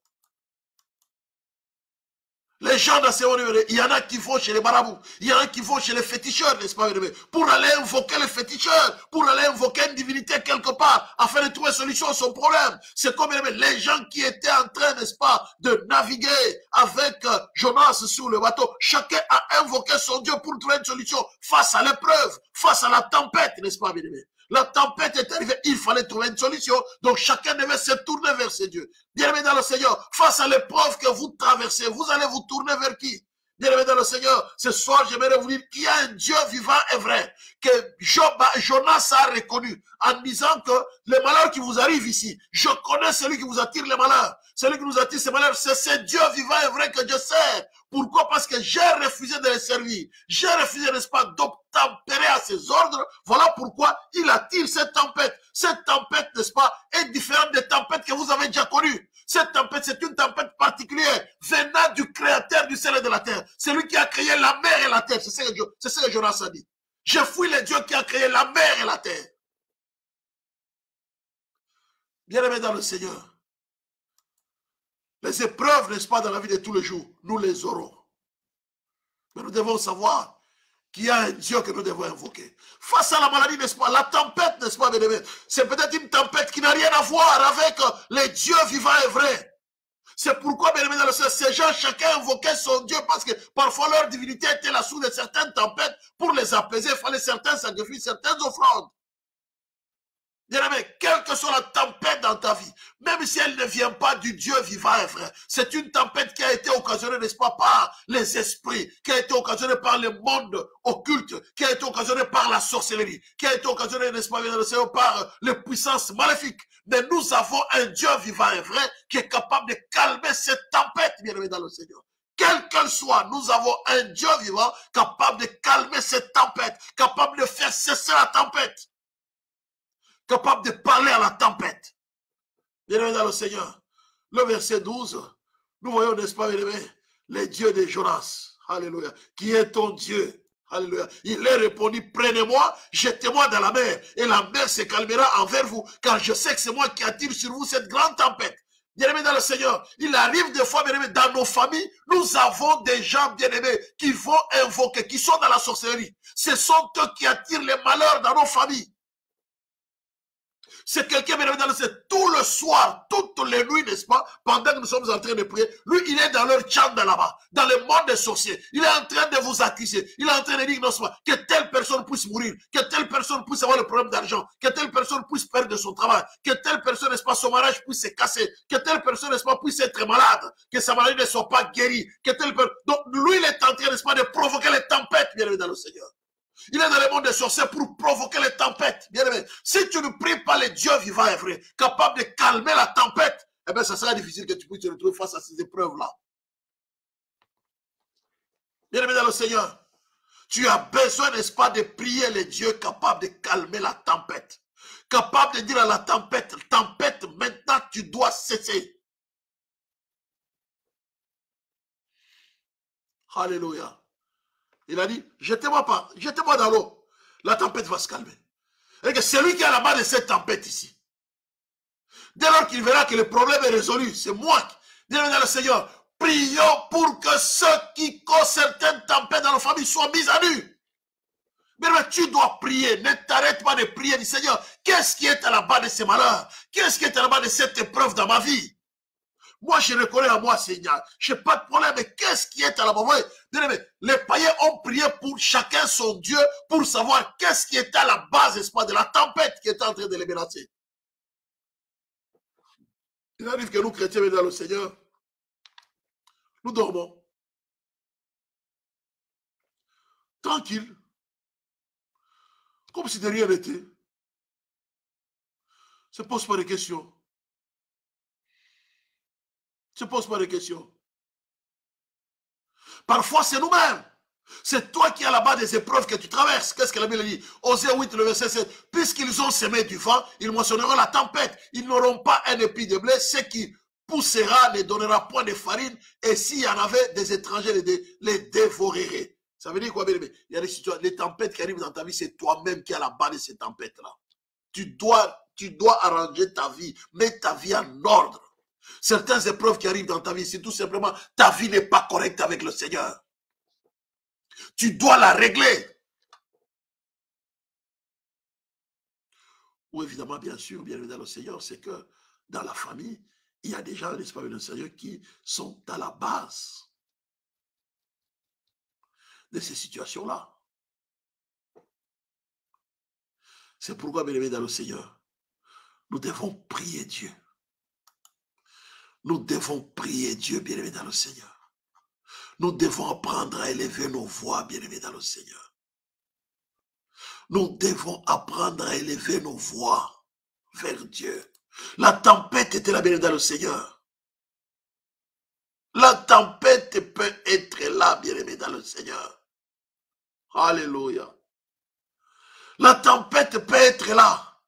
Les gens dans ces mondes, il y en a qui vont chez les marabouts, il y en a qui vont chez les féticheurs, n'est-ce pas, pour aller invoquer les féticheurs, pour aller invoquer une divinité quelque part, afin de trouver solution à son problème. C'est comme les gens qui étaient en train, n'est-ce pas, de naviguer avec Jonas sur le bateau. Chacun a invoqué son Dieu pour trouver une solution face à l'épreuve, face à la tempête, n'est-ce pas, bien aimé? La tempête est arrivée, il fallait trouver une solution. Donc chacun devait se tourner vers ses dieux. Bien-aimé dans le Seigneur, face à l'épreuve que vous traversez, vous allez vous tourner vers qui? Bien-aimé dans le Seigneur, ce soir, j'aimerais vous dire qu'il y a un Dieu vivant et vrai, que Jonas a reconnu, en disant que les malheurs qui vous arrivent ici, je connais celui qui vous attire les malheurs. Celui qui nous attire ces malheurs, c'est ce Dieu vivant et vrai que je sers. Pourquoi? Parce que j'ai refusé de les servir. J'ai refusé, n'est-ce pas, d'obtempérer à ses ordres. Voilà pourquoi il attire cette tempête. Cette tempête, n'est-ce pas, est différente des tempêtes que vous avez déjà connues. Cette tempête, c'est une tempête particulière, venant du Créateur du ciel et de la terre. C'est lui qui a créé la mer et la terre. C'est ce que Jonas a dit. Je fuis le Dieu qui a créé la mer et la terre. Bien-aimés dans le Seigneur, les épreuves, n'est-ce pas, dans la vie de tous les jours, nous les aurons. Mais nous devons savoir qu'il y a un Dieu que nous devons invoquer. Face à la maladie, n'est-ce pas, la tempête, n'est-ce pas, bien aimé, c'est peut-être une tempête qui n'a rien à voir avec les dieux vivants et vrais. C'est pourquoi, bien aimé, dans le Seigneur, ces gens, chacun invoquait son Dieu parce que parfois leur divinité était la source de certaines tempêtes. Pour les apaiser, il fallait certains sacrifices, certaines offrandes. Bien-aimé, quelle que soit la tempête dans ta vie, même si elle ne vient pas du Dieu vivant et vrai, c'est une tempête qui a été occasionnée, n'est-ce pas, par les esprits, qui a été occasionnée par le monde occulte, qui a été occasionnée par la sorcellerie, qui a été occasionnée, n'est-ce pas, par les puissances maléfiques. Mais nous avons un Dieu vivant et vrai qui est capable de calmer cette tempête, bien-aimé dans le Seigneur. Quelle qu'elle soit, nous avons un Dieu vivant capable de calmer cette tempête, capable de faire cesser la tempête, capable de parler à la tempête. Bien-aimé dans le Seigneur, le verset 12, nous voyons, n'est-ce pas, bien-aimé, les dieux de Jonas, alléluia, qui est ton Dieu, alléluia. Il leur répondit, prenez-moi, jetez-moi dans la mer, et la mer se calmera envers vous, car je sais que c'est moi qui attire sur vous cette grande tempête. Bien-aimé dans le Seigneur, il arrive des fois, bien-aimé, dans nos familles, nous avons des gens, bien-aimés, qui vont invoquer, qui sont dans la sorcellerie. Ce sont eux qui attirent les malheurs dans nos familles. C'est quelqu'un, bien évidemment, c'est tout le soir, toutes les nuits, n'est-ce pas, pendant que nous sommes en train de prier, lui, il est dans leur chambre là-bas, dans le monde des sorciers. Il est en train de vous accuser. Il est en train de dire, non, que telle personne puisse mourir, que telle personne puisse avoir le problème d'argent, que telle personne puisse perdre son travail, que telle personne, n'est-ce pas, son mariage puisse se casser, que telle personne, n'est-ce pas, puisse être malade, que sa maladie ne soit pas guérie, que telle personne... Donc, lui, il est en train, n'est-ce pas, de provoquer les tempêtes, bien évidemment, dans le Seigneur. Il est dans le monde des sorciers pour provoquer les tempêtes. Bien aimé, si tu ne pries pas les dieux vivants et vrais, capables de calmer la tempête, eh bien, ça sera difficile que tu puisses te retrouver face à ces épreuves-là. Bien aimé dans le Seigneur, tu as besoin, n'est-ce pas, de prier les dieux capables de calmer la tempête. Capables de dire à la tempête, tempête, maintenant tu dois cesser. Alléluia. Il a dit, jetez-moi dans l'eau. La tempête va se calmer. Et que c'est lui qui est à la base de cette tempête ici. Dès lors qu'il verra que le problème est résolu, c'est moi qui... Bien dans le Seigneur, prions pour que ceux qui causent certaines tempêtes dans la famille soient mis à nu. Mais tu dois prier, ne t'arrête pas de prier. Dis Seigneur, qu'est-ce qui est à la base de ces malheurs? Qu'est-ce qui est à la base de cette épreuve dans ma vie? Moi, je reconnais à moi, Seigneur. Je n'ai pas de problème, mais qu'est-ce qui est à la base? Les païens ont prié pour chacun son Dieu pour savoir qu'est-ce qui est à la base, n'est-ce pas, de la tempête qui est en train de les menacer. Il arrive que nous, chrétiens, dans le Seigneur, nous dormons. Tranquille. Comme si de rien n'était. Ne se pose pas de questions. Ne se pose pas de questions. Parfois, c'est nous-mêmes. C'est toi qui es à la base des épreuves que tu traverses. Qu'est-ce que la Bible dit? Osée 8, le verset 7. Puisqu'ils ont semé du vent, ils moissonneront la tempête. Ils n'auront pas un épi de blé. Ce qui poussera ne donnera point de farine. Et s'il y en avait des étrangers, les dévoreraient. Ça veut dire quoi, bien aimé? Il y a des situations, les tempêtes qui arrivent dans ta vie, c'est toi-même qui es à la base de ces tempêtes-là. Tu dois arranger ta vie, mettre ta vie en ordre. Certaines épreuves qui arrivent dans ta vie, c'est tout simplement ta vie n'est pas correcte avec le Seigneur. Tu dois la régler. Ou évidemment, bien sûr, bien évidemment, le Seigneur, c'est que dans la famille, il y a des gens, n'est-ce pas, le Seigneur, qui sont à la base de ces situations-là. C'est pourquoi, bien évidemment, dans le Seigneur, nous devons prier Dieu. Nous devons prier Dieu, bien aimé dans le Seigneur. Nous devons apprendre à élever nos voix, bien aimé dans le Seigneur. Nous devons apprendre à élever nos voix vers Dieu. La tempête était là, bien aimé dans le Seigneur. La tempête peut être là, bien aimé dans le Seigneur. Alléluia. La tempête peut être là.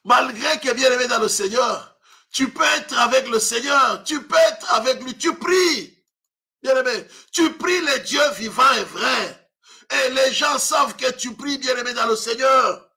Malgré que, bien aimé dans le Seigneur, tu peux être avec le Seigneur, tu peux être avec lui, tu pries. Bien-aimé, tu pries les dieux vivants et vrais. Et les gens savent que tu pries, bien-aimé, dans le Seigneur.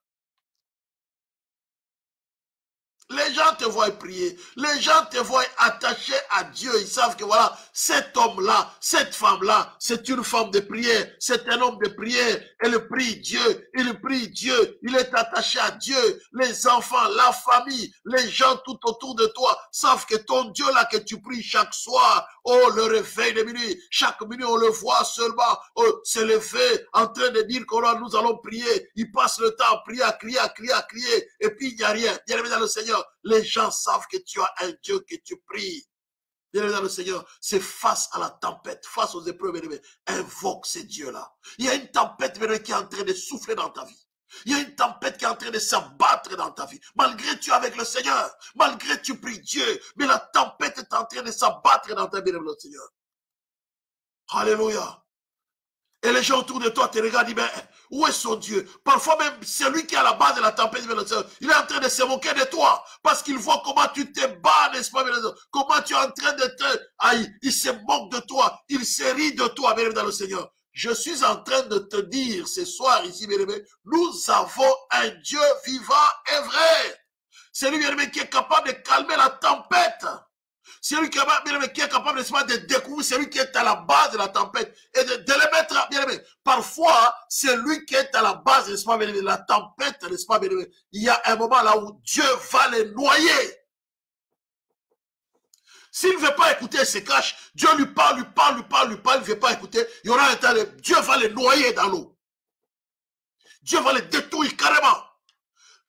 Les Les gens te voient prier. Les gens te voient attaché à Dieu. Ils savent que voilà, cet homme-là, cette femme-là, c'est une femme de prière. C'est un homme de prière. Elle prie Dieu. Il prie Dieu. Il est attaché à Dieu. Les enfants, la famille, les gens tout autour de toi savent que ton Dieu là que tu pries chaque soir, oh, le réveil de minuit, chaque minute on le voit seulement se lever en train de dire que nous allons prier. Il passe le temps à prier, à crier, à crier, à crier, et puis il n'y a rien. Bien-aimé dans le Seigneur, les gens savent que tu as un Dieu que tu pries. Bien-aimé dans le Seigneur, c'est face à la tempête, face aux épreuves, bien-aimé, invoque ces dieux-là. Il y a une tempête, bien-aimé, qui est en train de souffler dans ta vie. Il y a une tempête qui est en train de s'abattre dans ta vie. Malgré tu es avec le Seigneur, malgré tu pries Dieu, mais la tempête est en train de s'abattre dans ta vie, bien-aimé, le Seigneur. Alléluia. Et les gens autour de toi te regardent et disent, mais où est son Dieu? Parfois même, celui qui est à la base de la tempête, il est en train de se moquer de toi. Parce qu'il voit comment tu te bats, n'est-ce pas? Comment tu es en train de te... Aïe, il se moque de toi. Il se rit de toi, bien dans le Seigneur. Je suis en train de te dire ce soir ici, bien aimé, nous avons un Dieu vivant et vrai. C'est lui, bien aimé, qui est capable de calmer la tempête. C'est lui qui est capable de découvrir celui qui est à la base de la tempête et de le mettre, bien aimé. Parfois, c'est lui qui est à la base, n'est-ce pas, bien aimé, la tempête, n'est-ce pas, bien aimé. Il y a un moment là où Dieu va les noyer. S'il ne veut pas écouter, il se cache. Dieu lui parle, il ne veut pas écouter. Il y aura un temps, Dieu va les noyer dans l'eau. Dieu va les détruire carrément.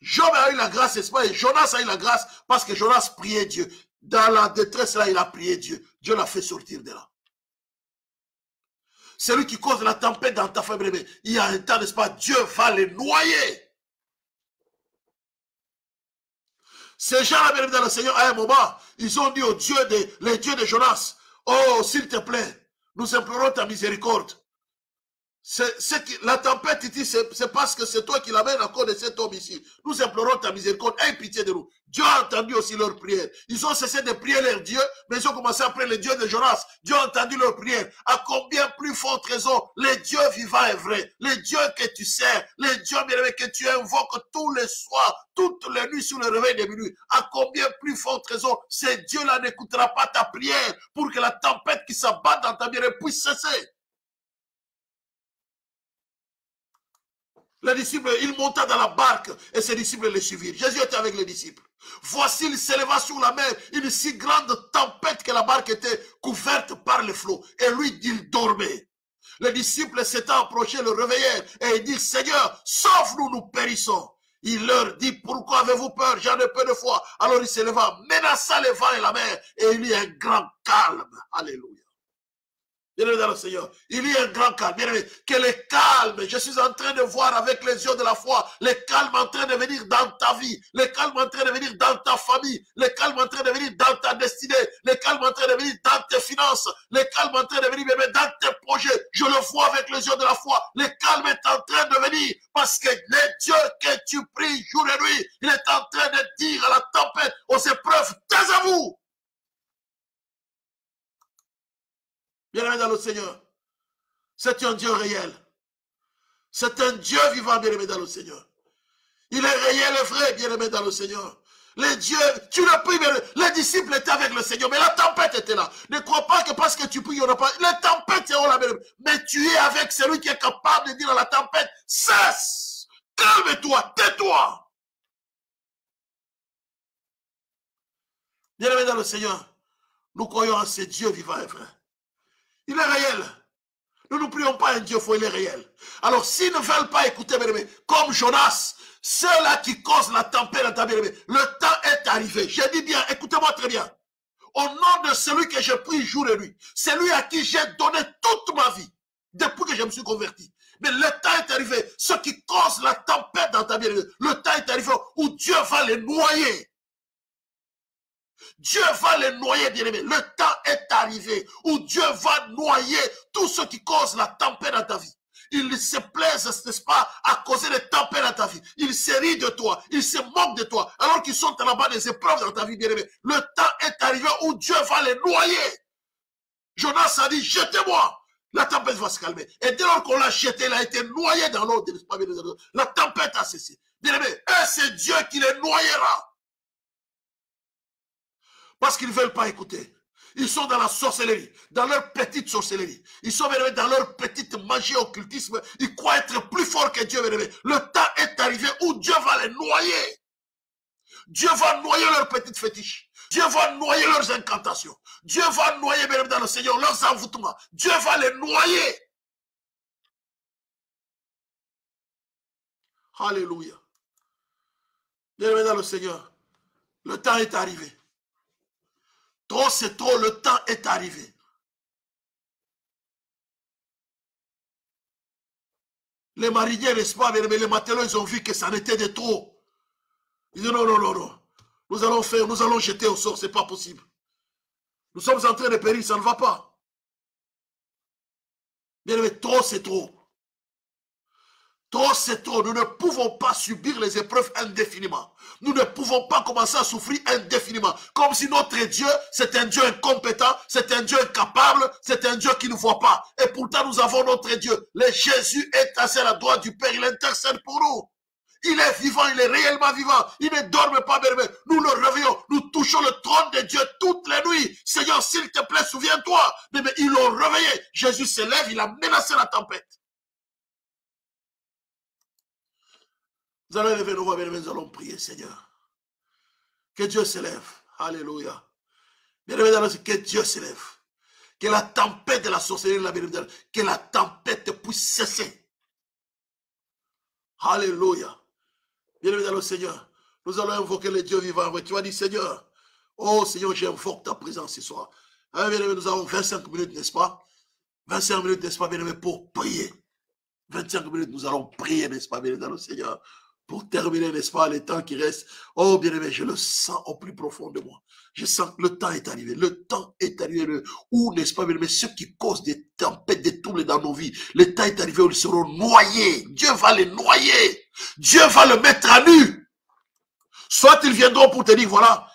Job a eu la grâce, n'est-ce pas, et Jonas a eu la grâce parce que Jonas priait Dieu. Dans la détresse là, il a prié Dieu. Dieu l'a fait sortir de là. Celui qui cause la tempête dans ta famille, il y a un temps, n'est-ce pas, Dieu va les noyer. Ces gens-là, bien dans le Seigneur, à un moment, ils ont dit au Dieu les dieux de Jonas, oh, s'il te plaît, nous implorons ta miséricorde. La tempête ici, c'est parce que c'est toi qui l'amènes à cause de cet homme ici. Nous implorons ta miséricorde, aie pitié de nous. Dieu a entendu aussi leurs prières. Ils ont cessé de prier leur Dieu, mais ils ont commencé à prier le Dieu de Jonas. Dieu a entendu leurs prières. À combien plus forte raison, les dieux vivants et vrais, les dieux que tu sers, les dieux bien-aimés que tu invoques tous les soirs, toutes les nuits sur le réveil des minuit. À combien plus forte raison, ces dieux-là n'écoutera pas ta prière pour que la tempête qui s'abat dans ta vie puisse cesser. Les disciples, il monta dans la barque et ses disciples les suivirent. Jésus était avec les disciples. Voici, il s'éleva sur la mer une si grande tempête que la barque était couverte par les flots. Et lui, il dormait. Les disciples s'étant approchés, le réveillèrent et il dit, Seigneur, sauve-nous, nous périssons. Il leur dit, pourquoi avez-vous peur? J'en ai peu de foi. Alors il s'éleva, menaça les vents et la mer et il y eut un grand calme. Alléluia. Bien-aimé dans le Seigneur, il y a un grand calme. Bien-aimé, que le calme, je suis en train de voir avec les yeux de la foi, le calme en train de venir dans ta vie, le calme en train de venir dans ta famille, le calme en train de venir dans ta destinée, le calme en train de venir dans tes finances, le calme en train de venir bien dans tes projets. Je le vois avec les yeux de la foi. Le calme est en train de venir parce que le Dieu que tu pries jour et nuit, il est en train de dire à la tempête, aux épreuves, taisez-vous. Bien-aimé dans le Seigneur, c'est un Dieu réel. C'est un Dieu vivant, bien-aimé dans le Seigneur. Il est réel et vrai, bien-aimé dans le Seigneur. Les dieux, tu le pries, les disciples étaient avec le Seigneur, mais la tempête était là. Ne crois pas que parce que tu pries, il n'y aura pas. Les tempêtes seront là, mais tu es avec celui qui est capable de dire à la tempête, cesse, calme-toi, tais-toi. Bien-aimé dans le Seigneur, nous croyons en ce Dieu vivant et vrai. Il est réel. Nous ne prions pas un Dieu faux, il est réel. Alors, s'ils ne veulent pas écouter, bien aimé, comme Jonas, ceux-là qui causent la tempête, bien aimé, le temps est arrivé. Je dis bien, écoutez-moi très bien. Au nom de celui que je prie jour et nuit, celui à qui j'ai donné toute ma vie, depuis que je me suis converti. Mais le temps est arrivé. Ceux qui causent la tempête dans ta vie, le temps est arrivé où Dieu va les noyer. Dieu va les noyer, bien-aimé. Le temps est arrivé où Dieu va noyer tous ceux qui causent la tempête dans ta vie. Ils se plaisent, n'est-ce pas, à causer des tempêtes dans ta vie. Ils se rient de toi, ils se moquent de toi, alors qu'ils sont là-bas des épreuves dans ta vie, bien-aimé. Le temps est arrivé où Dieu va les noyer. Jonas a dit, jetez-moi. La tempête va se calmer. Et dès lors qu'on l'a jeté, il a été noyé dans l'eau. La tempête a cessé. Bien-aimé, c'est Dieu qui les noyera. Parce qu'ils ne veulent pas écouter. Ils sont dans la sorcellerie, dans leur petite sorcellerie. Ils sont dans leur petite magie occultisme. Ils croient être plus forts que Dieu. Le temps est arrivé où Dieu va les noyer. Dieu va noyer leurs petites fétiches. Dieu va noyer leurs incantations. Dieu va noyer, dans le Seigneur, leurs envoûtements. Dieu va les noyer. Alléluia. Bien-aimé dans le Seigneur, le temps est arrivé. Trop, c'est trop, le temps est arrivé. Les mariniers, n'est-ce pas, mais les matelots, ils ont vu que ça n'était de trop. Ils disent non, non, non, non. Nous allons faire, nous allons jeter au sort, c'est pas possible. Nous sommes en train de périr, ça ne va pas. Bien-aimé, trop, c'est trop. Trop, c'est trop. Nous ne pouvons pas subir les épreuves indéfiniment. Nous ne pouvons pas commencer à souffrir indéfiniment. Comme si notre Dieu, c'est un Dieu incompétent, c'est un Dieu incapable, c'est un Dieu qui ne voit pas. Et pourtant, nous avons notre Dieu. Le Jésus est assis à la droite du Père, il intercède pour nous. Il est vivant, il est réellement vivant. Il ne dorme pas, bien-aimé. Nous le réveillons, nous touchons le trône de Dieu toutes les nuits. Seigneur, s'il te plaît, souviens-toi. Mais ils l'ont réveillé. Jésus se lève, il a menacé la tempête. Nous allons lever nos voix, bien-aimés, nous allons prier, Seigneur. Que Dieu se lève. Alléluia. Bien-aimés, que Dieu se lève. Que la tempête de la sorcellerie, que la tempête puisse cesser. Alléluia. Bien-aimés dans le Seigneur, nous allons invoquer le Dieu vivant. Tu vas dire, Seigneur, oh Seigneur, j'invoque ta présence ce soir. Bien-aimés, nous avons 25 minutes, n'est-ce pas? 25 minutes, n'est-ce pas, bien-aimés, pour prier. 25 minutes, nous allons prier, n'est-ce pas, bien-aimés dans le Seigneur. Pour terminer, n'est-ce pas, les temps qui restent. Oh, bien-aimé, je le sens au plus profond de moi. Je sens que le temps est arrivé. Le temps est arrivé. Où, n'est-ce pas, bien-aimé, ceux qui causent des tempêtes, des troubles dans nos vies, le temps est arrivé où ils seront noyés. Dieu va les noyer. Dieu va le mettre à nu. Soit ils viendront pour te dire, voilà,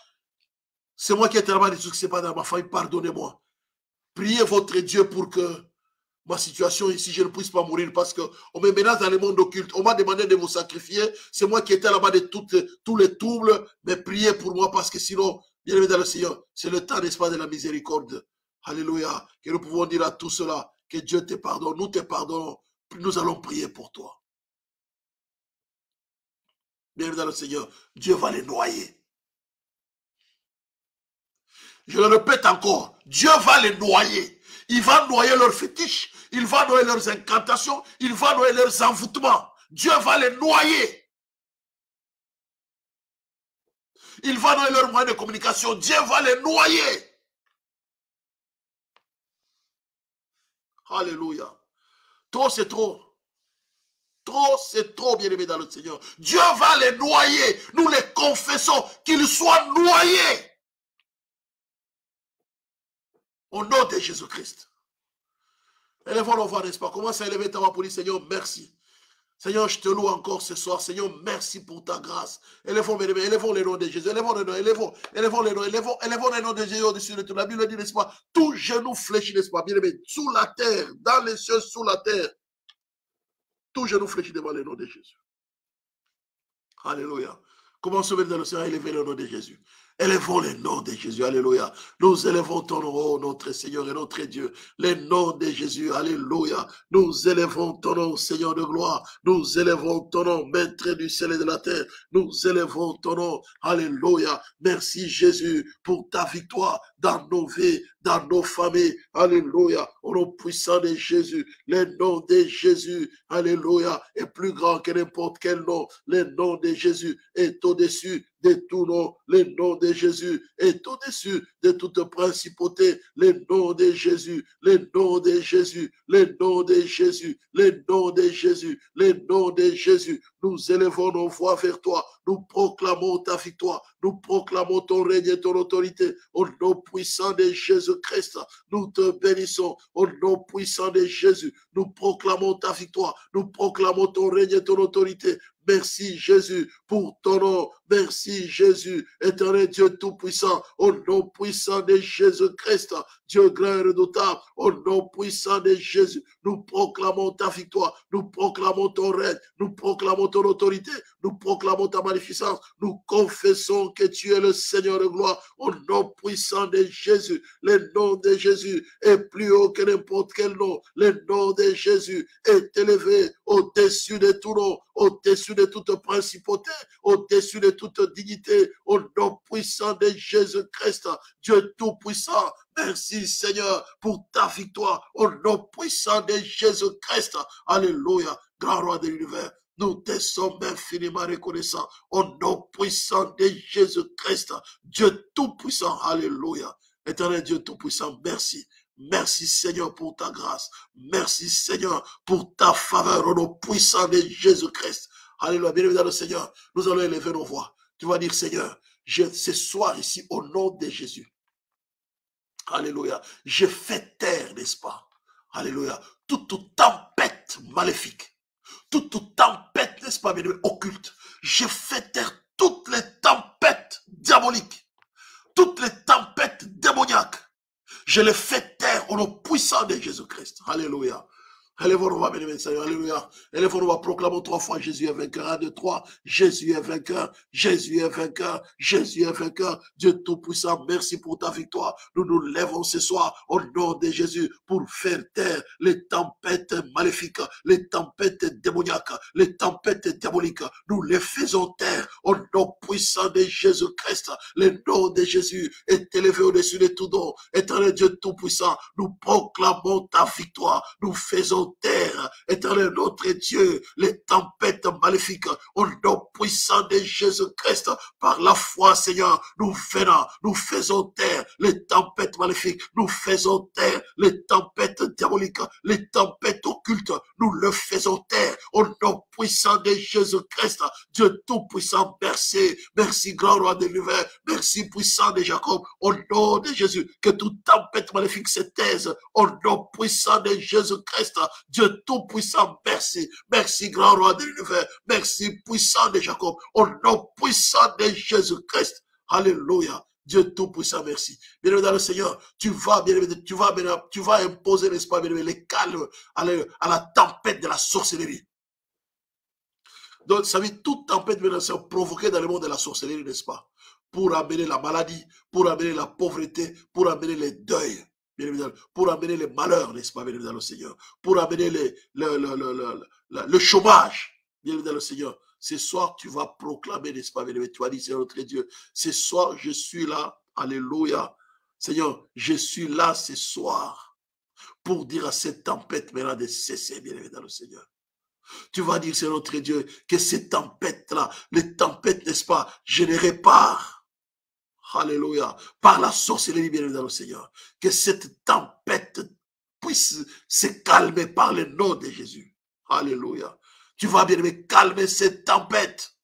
c'est moi qui ai tellement dit tout ce qui se passe dans ma famille, pardonnez-moi. Priez votre Dieu pour que ma situation ici, je ne puisse pas mourir parce qu'on me menace dans le monde occulte. On m'a demandé de vous sacrifier. C'est moi qui étais là-bas de tous les troubles. Mais priez pour moi parce que sinon, bien aimé dans le Seigneur, c'est le temps, n'est-ce pas, de la miséricorde. Alléluia. Que nous pouvons dire à tout cela que Dieu te pardonne. Nous te pardonnons. Nous allons prier pour toi. Bien aimé dans le Seigneur, Dieu va les noyer. Je le répète encore, Dieu va les noyer. Il va noyer leurs fétiches, il va noyer leurs incantations, il va noyer leurs envoûtements. Dieu va les noyer. Il va noyer leurs moyens de communication. Dieu va les noyer. Alléluia. Trop, c'est trop. Trop, c'est trop, bien-aimé dans le Seigneur. Dieu va les noyer. Nous les confessons qu'ils soient noyés. Au nom de Jésus-Christ. Élevons nos voix, n'est-ce pas? Commence à élever ta voix pour dire, Seigneur, merci. Seigneur, je te loue encore ce soir. Seigneur, merci pour ta grâce. Élevons, bien-aimés, élevons les noms de Jésus. Élevons les noms, élevons les noms, élevons les noms de Jésus au-dessus de tout. La Bible dit, n'est-ce pas? Tout genou fléchit, n'est-ce pas? Bien-aimé, sous la terre, dans les cieux, sous la terre. Tout genou fléchit devant les noms de Jésus. Alléluia. Commençons dans le Seigneur à élever le nom de Jésus. Élevons les noms de Jésus, alléluia. Nous élevons ton nom, oh, notre Seigneur et notre Dieu. Les noms de Jésus, alléluia. Nous élevons ton nom, Seigneur de gloire. Nous élevons ton nom, maître du ciel et de la terre. Nous élevons ton nom, alléluia. Merci Jésus pour ta victoire dans nos vies, dans nos familles, alléluia. Au nom puissant de Jésus, le nom de Jésus, alléluia, est plus grand que n'importe quel nom. Le nom de Jésus est au-dessus de tout nom. Le nom de Jésus est au-dessus de toute principauté. Le nom de Jésus, le nom de Jésus, le nom de Jésus, le nom de Jésus, le nom de Jésus. Nous élevons nos voix vers toi. Nous proclamons ta victoire. Nous proclamons ton règne et ton autorité. Au nom puissant de Jésus-Christ, nous te bénissons. Au nom puissant de Jésus, nous proclamons ta victoire. Nous proclamons ton règne et ton autorité Merci Jésus pour ton nom. Merci Jésus, éternel Dieu Tout-Puissant, au nom puissant de Jésus-Christ, Dieu grand et redoutable, au nom puissant de Jésus, nous proclamons ta victoire, nous proclamons ton règne, nous proclamons ton autorité, nous proclamons ta magnificence, nous confessons que tu es le Seigneur de gloire, au nom puissant de Jésus. Le nom de Jésus est plus haut que n'importe quel nom. Le nom de Jésus est élevé au-dessus de tout nom, au-dessus de toute principauté, au-dessus de toute dignité, au nom puissant de Jésus-Christ, Dieu Tout-Puissant. Merci Seigneur pour ta victoire, au nom puissant de Jésus-Christ. Alléluia, grand roi de l'univers. Nous te sommes infiniment reconnaissants au nom puissant de Jésus-Christ, Dieu Tout-Puissant. Alléluia. Éternel Dieu Tout-Puissant, merci. Merci Seigneur pour ta grâce. Merci Seigneur pour ta faveur au nom puissant de Jésus-Christ. Alléluia. Bien-aimé dans le Seigneur, nous allons élever nos voix. Tu vas dire Seigneur, ce soir ici au nom de Jésus. Alléluia. Je fais taire, n'est-ce pas? Alléluia. Toute tempête maléfique. Toute tempête, n'est-ce pas, bien-aimé, occulte. Je fais taire toutes les tempêtes diaboliques. Toutes les tempêtes démoniaques. Je les fais taire au nom puissant de Jésus-Christ. Alléluia. Élevons-nous, va bénir, Seigneur. Alléluia. Élevons-nous, va proclamer 3 fois Jésus est vainqueur. 1, 2, 3. Jésus est vainqueur. Jésus est vainqueur. Jésus est vainqueur. Dieu Tout-Puissant, merci pour ta victoire. Nous nous lèvons ce soir au nom de Jésus pour faire taire les tempêtes maléfiques, les tempêtes démoniaques, les tempêtes diaboliques. Nous les faisons taire au nom puissant de Jésus-Christ. Le nom de Jésus est élevé au-dessus de tout nom. Éternel Dieu Tout-Puissant, nous proclamons ta victoire. Nous faisons terre, éternel notre Dieu, les tempêtes maléfiques, au nom puissant de Jésus-Christ, par la foi, Seigneur, nous venons, nous faisons taire les tempêtes maléfiques, nous faisons taire les tempêtes diaboliques, les tempêtes occultes, nous le faisons taire, au nom puissant de Jésus-Christ, Dieu Tout-Puissant, merci, merci grand roi de l'univers, merci puissant de Jacob, au nom de Jésus, que toute tempête maléfique se taise, au nom puissant de Jésus-Christ, Dieu Tout-Puissant, merci. Merci, grand roi de l'univers. Merci, puissant de Jacob. Au nom puissant de Jésus-Christ. Alléluia. Dieu Tout-Puissant, merci. Bien-aimé dans le Seigneur, tu vas imposer, n'est-ce pas, bien-aimé, les calmes à la tempête de la sorcellerie. Donc, ça veut dire toute tempête, bien-aimé, provoquée dans le monde de la sorcellerie, n'est-ce pas? Pour amener la maladie, pour amener la pauvreté, pour amener les deuils. Pour amener les malheurs, n'est-ce pas, bien évidemment, le Seigneur, pour amener le chômage, bien évidemment, le Seigneur. Ce soir, tu vas proclamer, n'est-ce pas, bien évidemment, tu vas dire, Seigneur notre Dieu, ce soir, je suis là, alléluia. Seigneur, je suis là ce soir pour dire à cette tempête maintenant de cesser, bien évidemment, le Seigneur. Tu vas dire, Seigneur notre Dieu, que ces tempêtes-là, les tempêtes, n'est-ce pas, je les répare. Alléluia. Par la sorcellerie, bien évidemment, Seigneur. Que cette tempête puisse se calmer par le nom de Jésus. Alléluia. Tu vas bien aimer calmer cette tempête.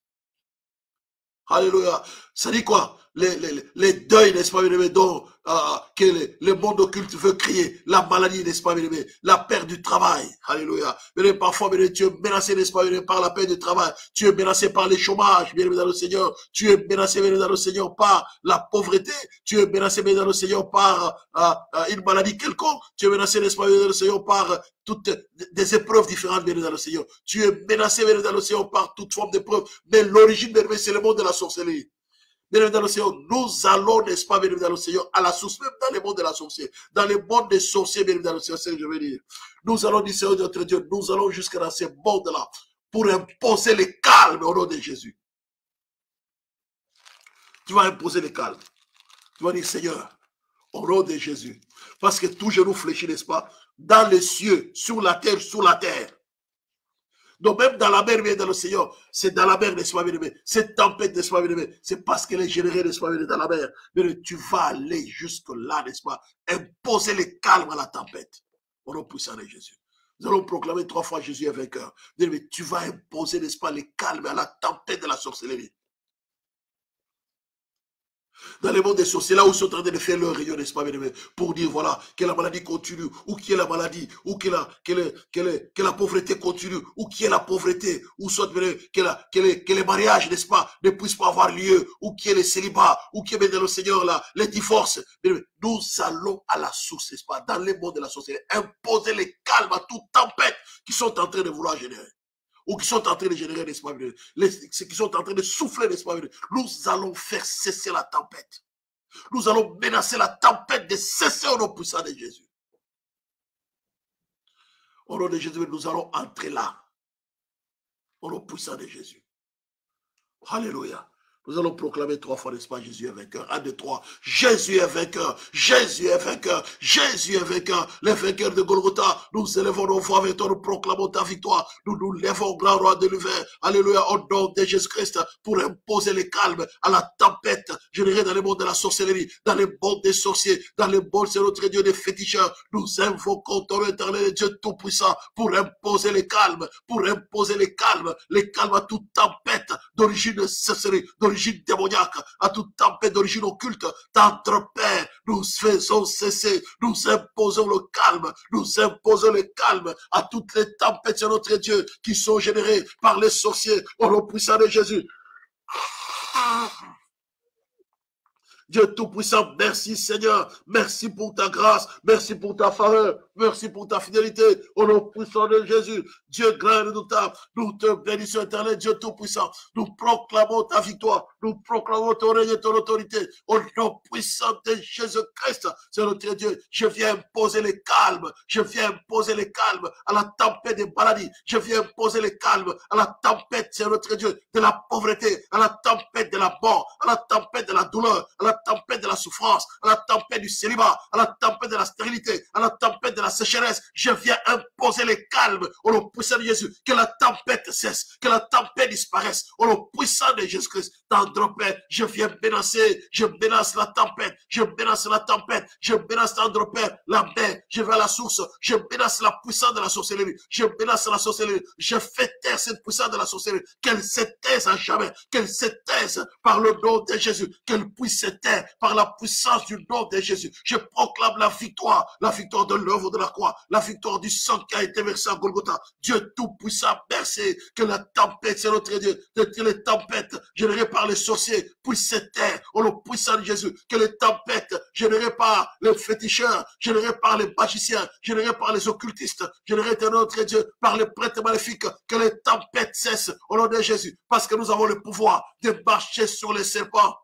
Alléluia. Ça dit quoi? Les deuils, n'est-ce pas, bien aimé, dont que le monde occulte veut crier, la maladie, n'est-ce pas, bien aimé, la perte du travail, alléluia. Bien aimé, parfois, bien aimé, tu es menacé, n'est-ce pas, bien aimé, par la perte du travail, tu es menacé par le chômage, bien aimé, dans le Seigneur, tu es menacé, bien aimé, dans le Seigneur, par la pauvreté, tu es menacé, bien aimé, dans le Seigneur, par une maladie quelconque, tu es menacé, n'est-ce pas, bien aimé, dans le Seigneur, par toutes des épreuves différentes, bien aimé, dans le Seigneur, tu es menacé, bien aimé, dans le Seigneur, par toute forme d'épreuve, mais l'origine, bien aimé, c'est le monde de la sorcellerie. Bien évidemment, le Seigneur, nous allons, n'est-ce pas, bien évidemment, le Seigneur, à la source, même dans le monde de la sorcière, dans le monde des sorciers, bien évidemment, le Seigneur, c'est ce que je veux dire. Nous allons, dire, Seigneur notre Dieu, nous allons jusqu'à dans ces mondes-là pour imposer le calme au nom de Jésus. Tu vas imposer le calme. Tu vas dire, Seigneur, au nom de Jésus. Parce que tout genou fléchit, n'est-ce pas, dans les cieux, sur la terre, sous la terre. Donc même dans la mer, bien dans le Seigneur, c'est dans la mer, n'est-ce pas, bien aimé, cette tempête, n'est-ce pas, bien aimé, c'est parce qu'elle est générée, n'est-ce pas, bien aimé, dans la mer. Mais tu vas aller jusque là, n'est-ce pas, imposer le calme à la tempête. Au nom puissant de Jésus. Nous allons proclamer 3 fois Jésus est vainqueur. Bien aimé, tu vas imposer, n'est-ce pas, le calme à la tempête de la sorcellerie. Dans les mondes des sorciers, là où ils sont en train de faire leur réunion, n'est-ce pas, bien-aimé, pour dire, voilà, que la maladie continue, ou qu'il y ait la maladie, ou que la pauvreté continue, ou qu'il y ait la pauvreté, ou soit, que les mariages, n'est-ce pas, ne puissent pas avoir lieu, ou qu'il y ait les célibats, ou qu'il y ait, bien, le Seigneur, là, les divorces. Nous allons à la source, n'est-ce pas, dans les mondes de la sorcellerie, imposer les calmes à toute tempête qui sont en train de vouloir générer. Ou qui sont en train de générer, n'est-ce pas, ceux qui sont en train de souffler, n'est-ce pas, nous allons faire cesser la tempête. Nous allons menacer la tempête de cesser au nom puissant de Jésus. Au nom de Jésus, nous allons entrer là. Au nom puissant de Jésus. Alléluia. Nous allons proclamer 3 fois, n'est-ce pas, Jésus est vainqueur. 1, 2, 3. Jésus est vainqueur. Jésus est vainqueur. Jésus est vainqueur. Les vainqueurs de Golgotha, nous élevons nos voix avec toi, nous proclamons ta victoire. Nous nous lèvons, grand roi de l'univers. Alléluia, au nom de Jésus-Christ, pour imposer le calme à la tempête générée dans le monde de la sorcellerie, dans le monde des sorciers, dans le monde, c'est notre Dieu des féticheurs. Nous invoquons ton éternel Dieu tout-puissant pour imposer le calme, à toute tempête d'origine sorcellerie, d'origine démoniaque, à toute tempête d'origine occulte. Tendre Père, nous faisons cesser, nous imposons le calme à toutes les tempêtes, sur notre Dieu, qui sont générées par les sorciers, au nom puissant de Jésus. Dieu Tout-Puissant, merci Seigneur, merci pour ta grâce, merci pour ta faveur, merci pour ta fidélité, au nom puissant de Jésus. Dieu grand et redoutable, nous te bénissons éternel, Dieu Tout-Puissant, nous proclamons ta victoire, nous proclamons ton règne et ton autorité, au nom puissant de Jésus-Christ, c'est notre Dieu. Je viens imposer le calme, à la tempête des maladies, je viens imposer le calme à la tempête, c'est notre Dieu, de la pauvreté, à la tempête de la mort, à la tempête de la douleur, à la tempête de la souffrance, à la tempête du célibat, à la tempête de la stérilité, à la tempête de la sécheresse. Je viens imposer le calme au nom puissant de Jésus. Que la tempête cesse, que la tempête disparaisse au nom puissant de Jésus-Christ. Tendre Père, je viens menacer, je menace la tempête, je menace Tendre Père, la mer, je vais à la source, je menace la puissance de la sorcellerie, je menace la sorcellerie, je fais taire cette puissance de la sorcellerie, qu'elle se taise à jamais, qu'elle se taise par le nom de Jésus, qu'elle puisse se taire par la puissance du nom de Jésus. Je proclame la victoire de l'œuvre de la croix, la victoire du sang qui a été versé à Golgotha. Dieu Tout-Puissant, merci que la tempête, c'est notre Dieu, que les tempêtes générées par les sorciers puissent se taire au nom puissant de Jésus, que les tempêtes générées par les féticheurs, générées par les magiciens, générées par les occultistes, générées de notre Dieu par les prêtres maléfiques, que les tempêtes cessent au nom de Jésus, parce que nous avons le pouvoir de marcher sur les serpents,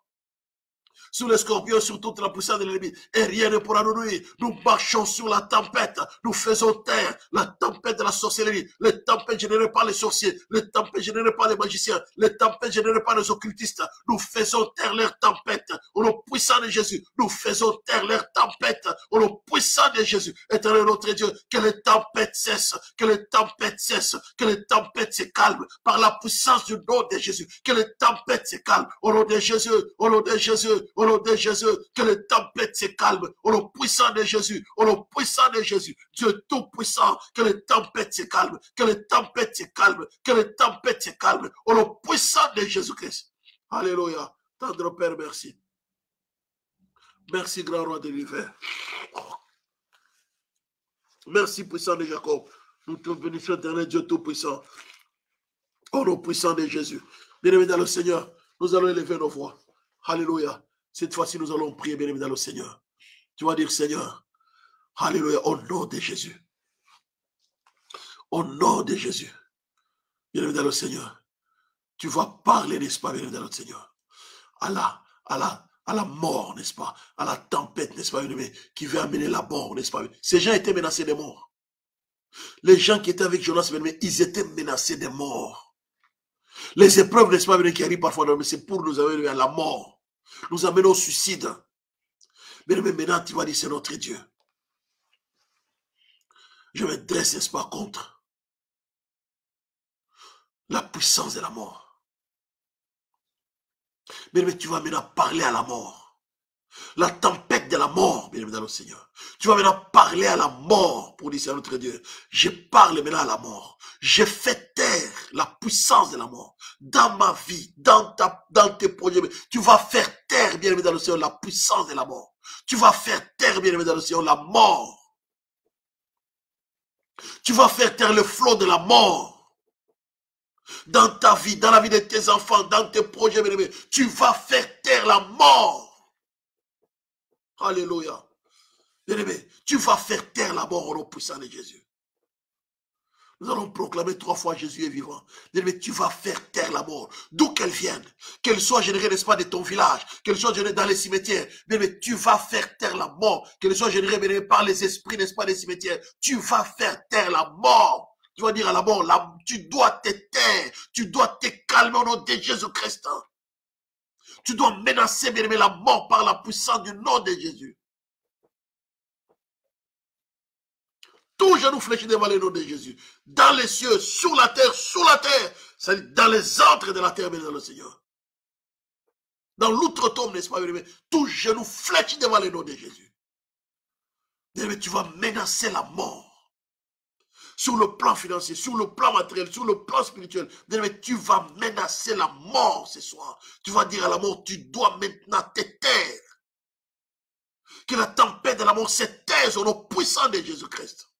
sur les scorpions, sur toute la puissance de l'ennemi, et rien ne pourra nous nuire. Nous marchons sur la tempête, nous faisons taire la tempête de la sorcellerie, les tempêtes générées par les sorciers, les tempêtes générées par les magiciens, les tempêtes générées par les occultistes. Nous faisons taire leurs tempêtes au nom puissant de Jésus. Nous faisons taire leurs tempêtes au nom puissant de Jésus. Éternel notre Dieu, que les tempêtes cessent, que les tempêtes cessent, que les tempêtes se calment par la puissance du nom de Jésus, que les tempêtes se calment au nom de Jésus, au nom de Jésus, au nom de Jésus, que les tempêtes se calment, au nom puissant de Jésus, au nom puissant de Jésus, Dieu Tout-Puissant, que les tempêtes se calment, que les tempêtes se calment, que les tempêtes se calment, au nom puissant de Jésus-Christ. Alléluia. Tendre Père, merci. Merci, grand roi de l'univers. Merci, puissant de Jacob. Nous te bénissons, éternel Dieu Tout-Puissant, au nom puissant de Jésus. Bien-aimés dans le Seigneur, nous allons élever nos voix. Alléluia. Cette fois-ci, nous allons prier, bien-aimé dans le Seigneur. Tu vas dire, Seigneur, alléluia, au nom de Jésus. Au nom de Jésus. Bien-aimé dans le Seigneur. Tu vas parler, n'est-ce pas, bien-aimé dans le Seigneur. À la mort, n'est-ce pas? À la tempête, n'est-ce pas, bien-aimé, qui veut amener la mort, n'est-ce pas? Ces gens étaient menacés de mort. Les gens qui étaient avec Jonas, bien-aimé, ils étaient menacés de mort. Les épreuves, n'est-ce pas, bien-aimé, qui arrivent parfois, mais c'est pour nous amener à la mort. Nous amenons au suicide. Mais maintenant, tu vas dire, c'est notre Dieu. Je me dresse, n'est-ce pas, contre la puissance de la mort. Mais tu vas maintenant parler à la mort. La tempête de la mort, bien dans le Seigneur. Tu vas maintenant parler à la mort pour dire, c'est notre Dieu. Je parle maintenant à la mort. Je fais taire la puissance de la mort. Dans ma vie, dans tes projets, tu vas faire taire taire, bien-aimé dans le Seigneur, la puissance de la mort. Tu vas faire taire, bien-aimé dans le Seigneur, la mort. Tu vas faire taire le flot de la mort. Dans ta vie, dans la vie de tes enfants, dans tes projets, bien-aimé. Tu vas faire taire la mort. Alléluia. Bien-aimé, tu vas faire taire la mort au nom puissant de Jésus. Nous allons proclamer 3 fois Jésus est vivant. Mais tu vas faire taire la mort, d'où qu'elle vienne, qu'elle soit générée, n'est-ce pas, de ton village, qu'elle soit générée dans les cimetières. Mais tu vas faire taire la mort, qu'elle soit générée par les esprits, n'est-ce pas, des cimetières. Tu vas faire taire la mort. Tu vas dire à la mort, tu dois te taire, tu dois te calmer au nom de Jésus-Christ. Tu dois menacer, bien aimé, la mort par la puissance du nom de Jésus. Tout genou fléchi devant le nom de Jésus. Dans les cieux, sur la terre, c'est-à-dire dans les ordres de la terre, bien dans le Seigneur. Dans l'outre-tombe, n'est-ce pas, bien aimé, tout genou fléchi devant le nom de Jésus. Bien aimé, tu vas menacer la mort. Sur le plan financier, sur le plan matériel, sur le plan spirituel. Bien aimé, tu vas menacer la mort ce soir. Tu vas dire à la mort, tu dois maintenant te taire. Que la tempête de la mort se taise au nom puissant de Jésus-Christ.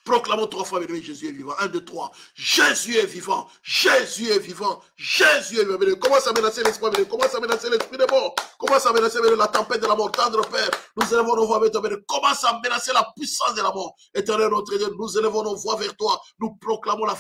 Proclamons 3 fois, bien-aimé, Jésus est vivant. 1, 2, 3. Jésus est vivant. Jésus est vivant. Jésus est vivant. Commence à menacer l'esprit, commence à menacer l'esprit de mort. Commence à menacer la tempête de la mort. Tendre Père, nous élevons nos voix vers toi. Commence à menacer la puissance de la mort. Éternel notre Dieu, nous élevons nos voix vers toi. Nous proclamons la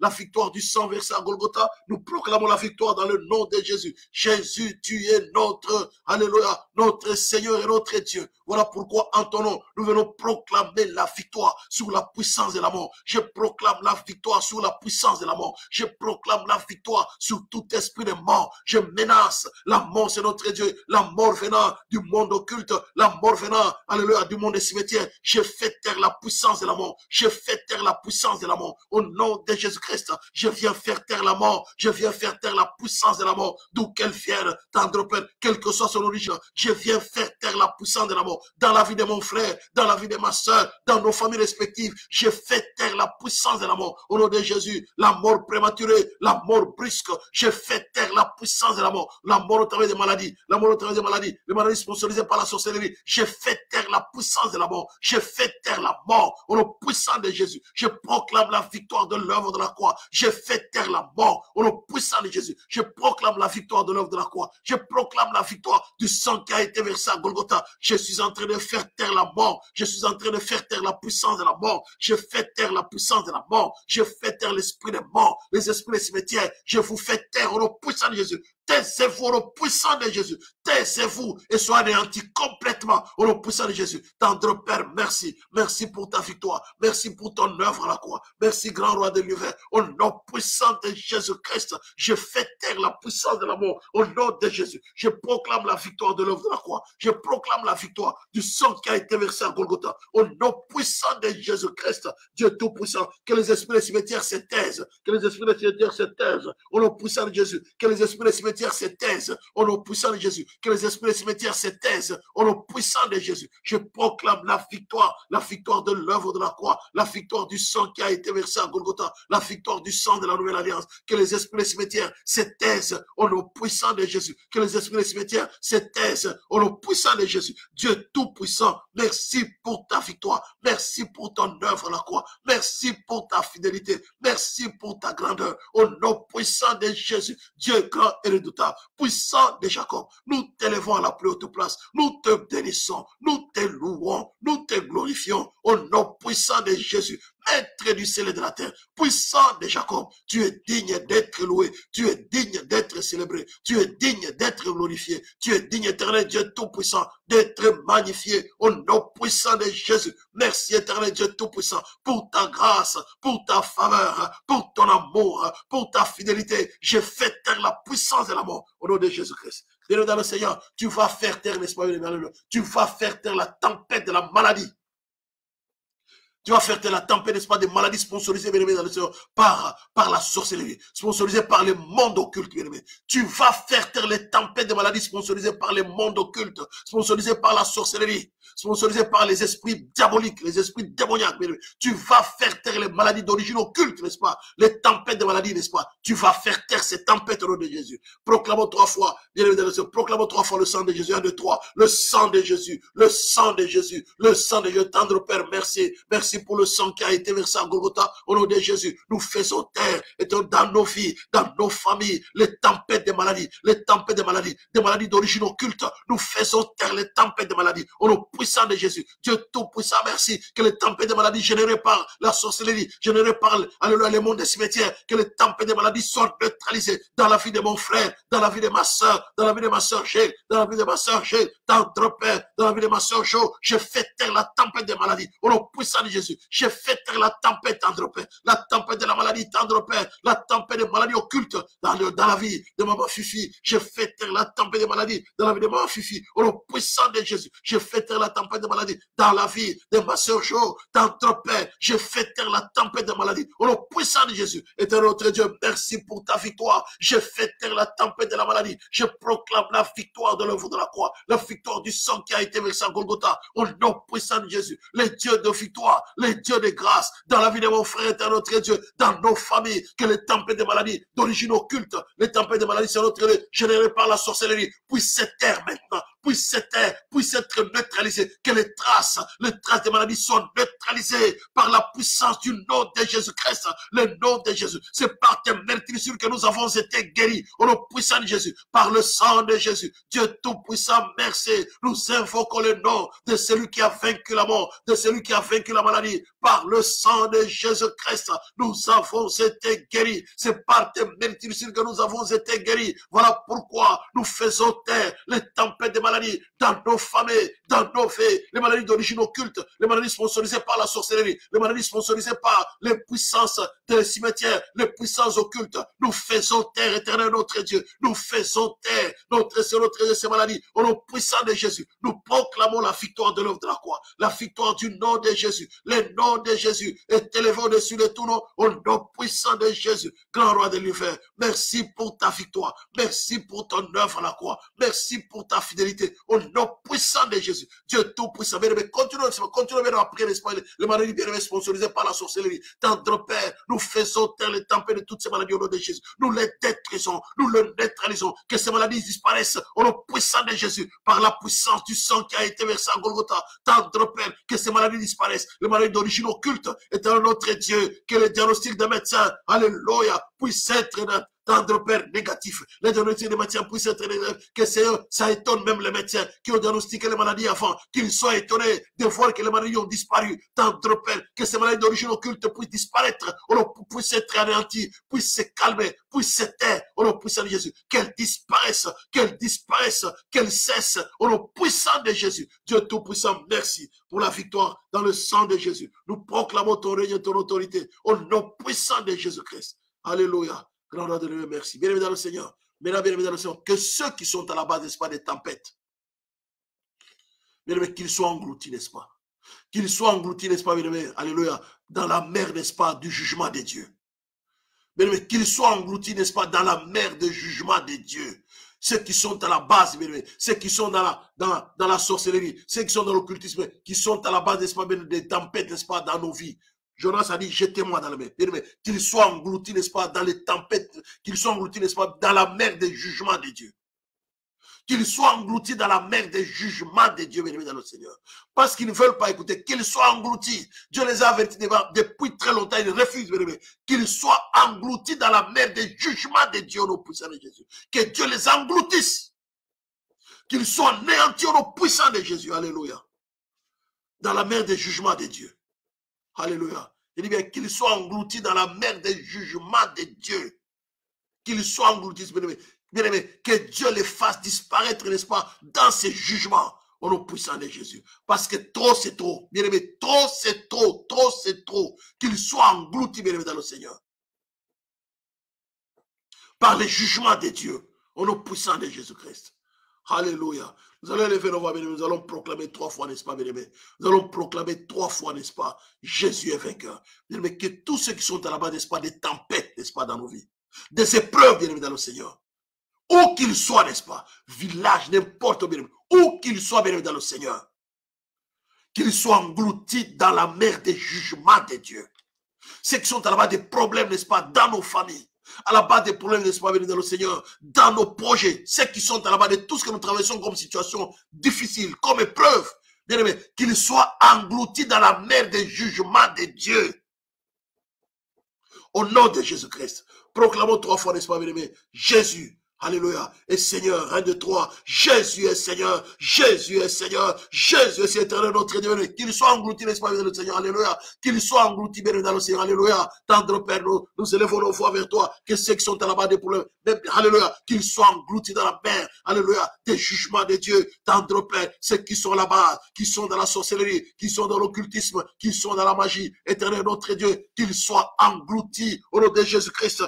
victoire du sang versé à Golgotha. Nous proclamons la victoire dans le nom de Jésus. Jésus, tu es notre, alléluia, notre Seigneur et notre Dieu. Voilà pourquoi en ton nom, nous venons proclamer la victoire sur la puissance de la mort. Je proclame la victoire sur la puissance de la mort. Je proclame la victoire sur tout esprit de mort. Je menace la mort, c'est notre Dieu. La mort venant du monde occulte, la mort venant, alléluia, du monde des cimetières. Je fais taire la puissance de la mort. Je fais taire la puissance de la mort. Au nom de Jésus-Christ, je viens faire taire la mort. Je viens faire taire la puissance de la mort. D'où qu'elle vienne, tendre Père, quelle que soit son origine, je viens faire taire la puissance de la mort. Dans la vie de mon frère, dans la vie de ma soeur, dans nos familles respectives, je fais taire la puissance de la mort. Au nom de Jésus, la mort prématurée, la mort brusque, je fais taire la puissance de la mort. La mort au travers des maladies, la mort au travers des maladies, les maladies sponsorisées par la sorcellerie. Je fais taire la puissance de la mort. Je fais taire la mort. Au nom puissant de Jésus, je proclame la victoire de l'œuvre de la croix. Je fais taire la mort. Au nom puissant de Jésus, je proclame la victoire de l'œuvre de la croix. Je proclame la victoire du sang qui a été versé à Golgotha. Je suis en train de faire taire la mort. Je suis en train de faire taire la puissance de la mort. Je fais taire la puissance de la mort. Je fais taire l'esprit de mort, les esprits des cimetières. Je vous fais taire au nom puissant de Jésus. Taisez-vous au nom puissant de Jésus. Taisez-vous et soyez anéantis complètement au nom puissant de Jésus. Tendre Père, merci. Merci pour ta victoire. Merci pour ton œuvre à la croix. Merci, grand roi de l'univers. Au nom puissant de Jésus-Christ, je fais taire la puissance de la mort. Au nom de Jésus, je proclame la victoire de l'œuvre de la croix. Je proclame la victoire du sang qui a été versé à Golgotha. Au nom puissant de Jésus-Christ, Dieu Tout-Puissant, que les esprits des cimetières se taisent. Que les esprits des cimetières se taisent. Au nom puissant de Jésus, que les esprits des cimetières se taisent. Au nom puissant de Jésus, que les esprits des cimetières se taisent. Au nom puissant de Jésus, je proclame la victoire de l'œuvre de la croix, la victoire du sang qui a été versé à Golgotha, la victoire du sang de la nouvelle alliance. Que les esprits des cimetières se taisent. Au nom puissant de Jésus, que les esprits des cimetières se taisent. Au nom puissant de Jésus, Dieu Tout-Puissant, merci pour ta victoire, merci pour ton œuvre à la croix, merci pour ta fidélité, merci pour ta grandeur. Au nom puissant de Jésus, Dieu grand et redoutable, puissant de Jacob, nous t'élevons à la plus haute place, nous te bénissons, nous te louons, nous te glorifions. Au nom puissant de Jésus, Maître du ciel et de la terre, puissant de Jacob, tu es digne d'être loué, tu es digne d'être célébré, tu es digne d'être glorifié, tu es digne, éternel Dieu Tout-Puissant, d'être magnifié. Au nom puissant de Jésus, merci éternel Dieu Tout-Puissant, pour ta grâce, pour ta faveur, pour ton amour, pour ta fidélité. Je fais taire la puissance de la mort au nom de Jésus-Christ. Bien dans le Seigneur, tu vas faire taire, n'est-ce pas, tu vas faire taire la tempête de la maladie. Tu vas faire taire la tempête, n'est-ce pas, des maladies sponsorisées, bien aimé, dans le Seigneur, par la sorcellerie, sponsorisées par les mondes occultes, bien aimé. Tu vas faire taire les tempêtes de maladies sponsorisées par les mondes occultes, sponsorisées par la sorcellerie, sponsorisées par les esprits diaboliques, les esprits démoniaques, bien aimé. Tu vas faire taire les maladies d'origine occulte, n'est-ce pas, les tempêtes de maladies, n'est-ce pas. Tu vas faire taire ces tempêtes au nom de Jésus. Proclamons 3 fois, bien aimé, dans le Seigneur, proclamons 3 fois le sang de Jésus, 1, 2, 3, le sang de Jésus, le sang de Jésus, le sang de Dieu, tendre Père, merci, merci pour le sang qui a été versé à Golgotha, au nom de Jésus, nous faisons taire, et dans nos vies, dans nos familles, les tempêtes de maladies, des maladies d'origine occulte, nous faisons taire les tempêtes de maladies, au nom puissant de Jésus, Dieu tout-puissant, merci, que les tempêtes de maladies générées par la sorcellerie, générées par, alléluia, les mondes des cimetières, que les tempêtes de maladies soient neutralisées dans la vie de mon frère, dans la vie de ma soeur, dans la vie de ma soeur Gilles, dans la vie de ma soeur Gilles, dans notre Père, dans la vie de ma soeur Jo, je fais taire la tempête des maladies, au nom puissant de Jésus, je fais taire la tempête, tendre Père, la tempête de la maladie, tendre Père, la tempête des maladies occultes dans la vie de maman Fifi, je fais taire la tempête des maladies dans la vie de maman Fifi, au nom puissant de Jésus, je fais taire la tempête des maladies dans la vie de ma soeur Jo, tendre Père, je fais taire la tempête des maladies, au nom puissant de Jésus, éternel notre Dieu, merci pour ta victoire, je fais taire la tempête de la maladie, je proclame la victoire de l'œuvre de la croix, la victoire du sang qui a été versé à Golgotha, au nom puissant de Jésus, les dieux de victoire, les dieux de grâce, dans la vie de mon frère éternel notre Dieu, dans nos familles, que les tempêtes de maladies d'origine occulte, les tempêtes de maladies sur notre Dieu, générées par la sorcellerie, puissent se taire maintenant, puissent être neutralisées, que les traces des maladies soient neutralisées par la puissance du nom de Jésus-Christ, le nom de Jésus. C'est par tes meurtrissures que nous avons été guéris, au nom puissant de Jésus, par le sang de Jésus. Dieu tout-puissant, merci. Nous invoquons le nom de celui qui a vaincu la mort, de celui qui a vaincu la maladie, par le sang de Jésus-Christ. Nous avons été guéris. C'est par tes meurtrissures que nous avons été guéris. Voilà pourquoi nous faisons taire les tempêtes de maladies dans nos familles, dans nos vies, les maladies d'origine occulte, les maladies sponsorisées par la sorcellerie, les maladies sponsorisées par les puissances des cimetières, les puissances occultes. Nous faisons taire, éternel notre Dieu. Nous faisons taire notre Dieu, ces maladies. Au nom puissant de Jésus, nous proclamons la victoire de l'œuvre de la croix, la victoire du nom de Jésus. Le nom de Jésus est élevé au-dessus de tout nom, au nom puissant de Jésus, grand roi de l'univers. Merci pour ta victoire. Merci pour ton œuvre à la croix. Merci pour ta fidélité. Au nom puissant de Jésus. Dieu tout-puissant. Continuez à prier, n'est-ce pas, les maladies bien-aimées sponsorisées par la sorcellerie. Tendre Père, nous faisons taire les tempêtes de toutes ces maladies au nom de Jésus. Nous les détruisons, nous les neutralisons. Que ces maladies disparaissent au nom puissant de Jésus, par la puissance du sang qui a été versé à Golgotha. Tendre Père, que ces maladies disparaissent. Les maladies d'origine occulte, éternel notre Dieu, que le diagnostic des médecins, alléluia, puisse être tendre Père négatif. Les diagnostics des médecins puissent être négatifs. Que ça étonne même les médecins qui ont diagnostiqué les maladies avant, qu'ils soient étonnés de voir que les maladies ont disparu. Tendre Père, que ces maladies d'origine occulte puissent disparaître, puissent être anéanties, puissent se calmer, puissent se taire, au nom puissant de Jésus. Qu'elles disparaissent, qu'elles cessent, au nom puissant de Jésus. Dieu tout-puissant, merci pour la victoire dans le sang de Jésus. Nous proclamons ton règne et ton autorité, au nom puissant de Jésus-Christ. Alléluia. Grand roi de Dieu, merci. Bien-aimés dans le Seigneur. Maintenant, bien-aimés dans le Seigneur, que ceux qui sont à la base, n'est-ce pas, des tempêtes, bien-aimés, qu'ils soient engloutis, n'est-ce pas? Qu'ils soient engloutis, n'est-ce pas, bien-aimés, alléluia, dans la mer, n'est-ce pas, du jugement de Dieu. Bien-aimés, qu'ils soient engloutis, n'est-ce pas, dans la mer du jugement de Dieu. Ceux qui sont à la base, bien-aimés, ceux qui sont dans la sorcellerie, ceux qui sont dans l'occultisme, qui sont à la base, n'est-ce pas, des tempêtes, n'est-ce pas, dans nos vies. Jonas a dit, jetez-moi dans la mer. Qu'ils soient engloutis, n'est-ce pas, dans les tempêtes, qu'ils soient engloutis, n'est-ce pas, dans la mer des jugements de Dieu. Qu'ils soient engloutis dans la mer des jugements de Dieu, bien-aimés dans le Seigneur. Parce qu'ils ne veulent pas écouter, qu'ils soient engloutis. Dieu les a avertis depuis très longtemps, ils refusent, bien-aimés. Qu'ils soient engloutis dans la mer des jugements de Dieu, au nom puissant de Jésus. Que Dieu les engloutisse. Qu'ils soient anéantis au nom puissant de Jésus. Alléluia. Dans la mer des jugements de Dieu. Alléluia. Il dit bien qu'ils soient engloutis dans la mer des jugements de Dieu. Qu'ils soient engloutis, bien-aimés, que Dieu les fasse disparaître, n'est-ce pas, dans ces jugements, au nom puissant de Jésus. Parce que trop, c'est trop. Bien-aimés, trop, c'est trop. Trop, c'est trop. Qu'ils soient engloutis, bien-aimés, dans le Seigneur. Par les jugements de Dieu, au nom puissant de Jésus-Christ. Alléluia. Nous allons lever nos voix, bien-aimés. Nous allons proclamer 3 fois, n'est-ce pas, bien-aimés? Nous allons proclamer 3 fois, n'est-ce pas? Jésus est vainqueur. Bien-aimés, que tous ceux qui sont là-bas, n'est-ce pas, des tempêtes, n'est-ce pas, dans nos vies, des épreuves, bien-aimés, dans le Seigneur, où qu'ils soient, n'est-ce pas, village, n'importe où, bien-aimés, où qu'ils soient, bien-aimés, dans le Seigneur, qu'ils soient engloutis dans la mer des jugements de Dieu. Ceux qui sont à la base des problèmes, n'est-ce pas, dans nos familles, à la base des problèmes, n'est-ce pas, dans le Seigneur, dans nos projets, ceux qui sont à la base de tout ce que nous traversons comme situation difficile, comme épreuve, bien aimé, qu'ils soient engloutis dans la mer des jugements de Dieu. Au nom de Jésus-Christ, proclamons 3 fois, n'est-ce pas, bien aimé, Jésus. Alléluia. Et Seigneur, un de 3. Jésus est Seigneur. Jésus est Seigneur. Jésus est éternel, notre Dieu. Qu'il soit englouti, n'est-ce pas, le Seigneur. Alléluia. Qu'il soit englouti, bien dans le Seigneur. Alléluia. Tendre Père, nous élevons nos voix vers toi. Que ceux qui sont à la bas des problèmes, alléluia, qu'ils soient engloutis dans la mer. Alléluia. Des jugements de Dieu. Tendre Père, ceux qui sont là-bas, qui sont dans la sorcellerie, qui sont dans l'occultisme, qui sont dans la magie. Éternel, notre Dieu. Qu'ils soient engloutis au nom de Jésus-Christ.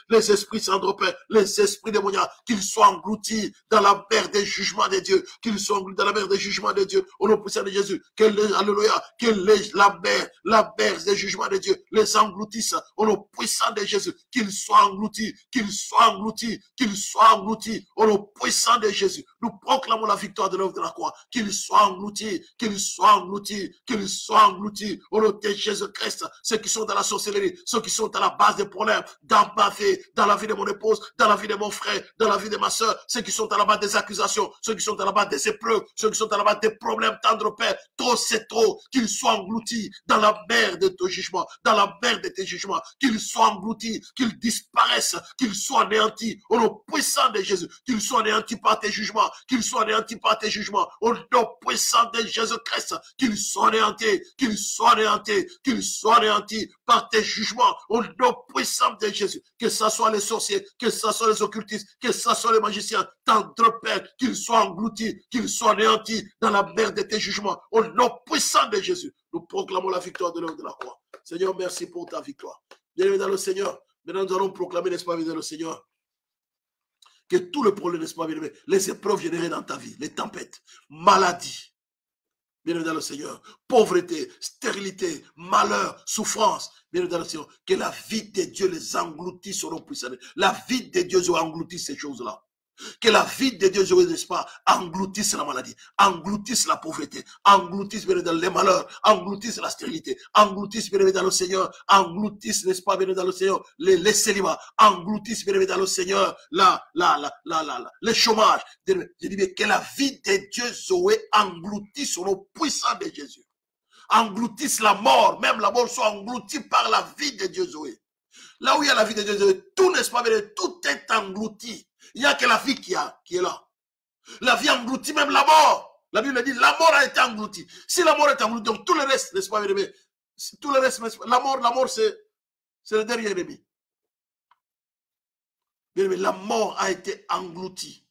Les esprits, Tendre Père, les esprits démoniaques, qu'ils soient engloutis dans la mer des jugements de Dieu, qu'ils soient engloutis dans la mer des jugements de Dieu, au nom puissant de Jésus, alléluia, que la mer des jugements de Dieu les engloutisse, au nom puissant de Jésus, qu'ils soient engloutis, qu'ils soient engloutis, qu'ils soient engloutis, au nom puissant de Jésus. Nous proclamons la victoire de l'œuvre de la croix, qu'ils soient engloutis, qu'ils soient engloutis, qu'ils soient engloutis, au nom de Jésus-Christ, ceux qui sont dans la sorcellerie, ceux qui sont à la base des problèmes, dans ma vie, dans la vie de mon épouse, dans la vie de mon frère, dans la vie de ma soeur, ceux qui sont à la base des accusations, ceux qui sont à la base des épreuves, ceux qui sont à la base des problèmes, tendre Père, trop c'est trop, qu'ils soient engloutis dans la mer de ton jugement, dans la mer de tes jugements, qu'ils soient engloutis, qu'ils disparaissent, qu'ils soient anéantis, au nom puissant de Jésus, qu'ils soient anéantis par tes jugements, qu'ils soient anéantis par tes jugements, au nom puissant de Jésus-Christ, qu'ils soient anéantis, qu'ils soient anéantis, qu'ils soient anéantis par tes jugements, au nom puissant de Jésus, que ce soit les sorciers, que ce soit les occultistes, que ce soit les magiciens, tendre Père, qu'ils soient engloutis, qu'ils soient anéantis dans la mer de tes jugements, au nom puissant de Jésus. Nous proclamons la victoire de l'œuvre de la croix. Seigneur, merci pour ta victoire. Bien-aimé dans le Seigneur, maintenant nous allons proclamer, n'est-ce pas, dans le Seigneur, que tout le problème, n'est-ce pas, bien-aimé, les épreuves générées dans ta vie, les tempêtes, maladies, bien-aimé dans le Seigneur, pauvreté, stérilité, malheur, souffrance, bien-aimé dans le Seigneur, que la vie de Dieu les engloutisse au nom puissant. La vie de Dieu engloutisse ces choses-là. Que la vie de Dieu, n'est-ce pas, engloutisse la maladie, engloutisse la pauvreté, engloutisse, bien dans les malheurs, engloutisse la stérilité, engloutisse, bien dans le Seigneur, engloutisse, n'est-ce pas, bien dans le Seigneur, les célibats, engloutisse, bien dans le Seigneur, les chômages. Je dis bien que la vie de Dieu, Zoé, engloutisse au nom puissant de Jésus. Engloutisse la mort, même la mort soit engloutie par la vie de Dieu, Zoé. Là où il y a la vie de Dieu, Zoé, tout, n'est-ce pas, bien, tout est englouti. Il n'y a que la vie qui est là. La vie engloutit même la mort. La Bible dit, la mort a été engloutie. Si la mort est engloutie, donc tout le reste, n'est-ce pas, bien aimé, tout le reste, la mort, c'est le dernier ennemi. Bien aimé, la mort a été engloutie.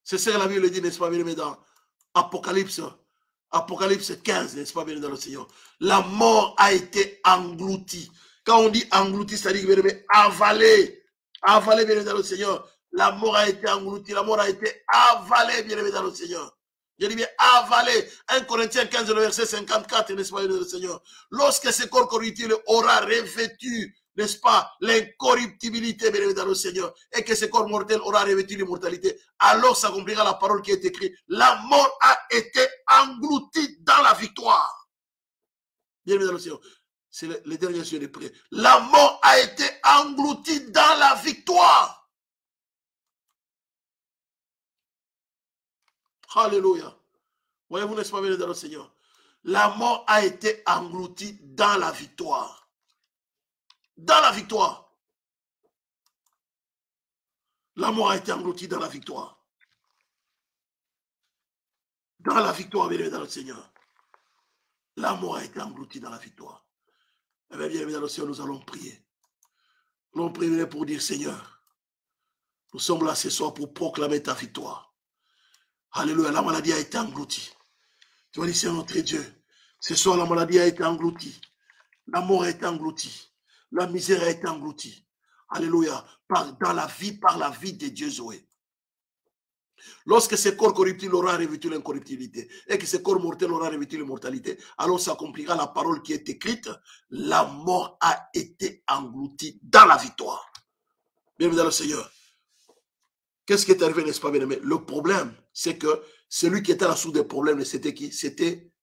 C'est ce que la Bible dit, n'est-ce pas, bien aimé, dans Apocalypse 15, n'est-ce pas, bien aimé, dans le Seigneur. La mort a été engloutie. Quand on dit engloutie, c'est-à-dire, bien aimé, avalée. Avalé, bien aimé dans le Seigneur. La mort a été engloutie, la mort a été avalée, bien aimé dans le Seigneur. Je dis bien avalé. 1 Corinthiens 15, le verset 54, n'est-ce pas, bien aimé dans le Seigneur. Lorsque ce corps corruptible aura revêtu, n'est-ce pas, l'incorruptibilité, bien aimé dans le Seigneur, et que ce corps mortel aura revêtu l'immortalité, alors s'accomplira la parole qui est écrite. La mort a été engloutie dans la victoire. Bien aimé dans le Seigneur. C'est les derniers yeux de prière. La mort a été engloutie dans la victoire. Alléluia. Voyez-vous, n'est-ce pas, bien dans le Seigneur? La mort a été engloutie dans la victoire. Dans la victoire. La mort a été engloutie dans la victoire. Dans la victoire, bien dans le Seigneur. La mort a été engloutie dans la victoire. Eh bien, bien dans le Seigneur, nous allons prier. Nous allons prier pour dire, Seigneur, nous sommes là ce soir pour proclamer ta victoire. Alléluia, la maladie a été engloutie. Tu vas dire, c'est notre Dieu. Ce soir, la maladie a été engloutie. La mort a été engloutie. La misère a été engloutie. Alléluia, par la vie de Dieu, Zoé. Lorsque ce corps corruptible aura revêtu l'incorruptibilité et que ce corps mortel aura revêtu l'immortalité, alors s'accomplira la parole qui est écrite. La mort a été engloutie dans la victoire. Bienvenue dans le Seigneur. Qu'est-ce qui est arrivé, n'est-ce pas, bien-aimé? Le problème, c'est que celui qui était à la source des problèmes, c'était qui? C'était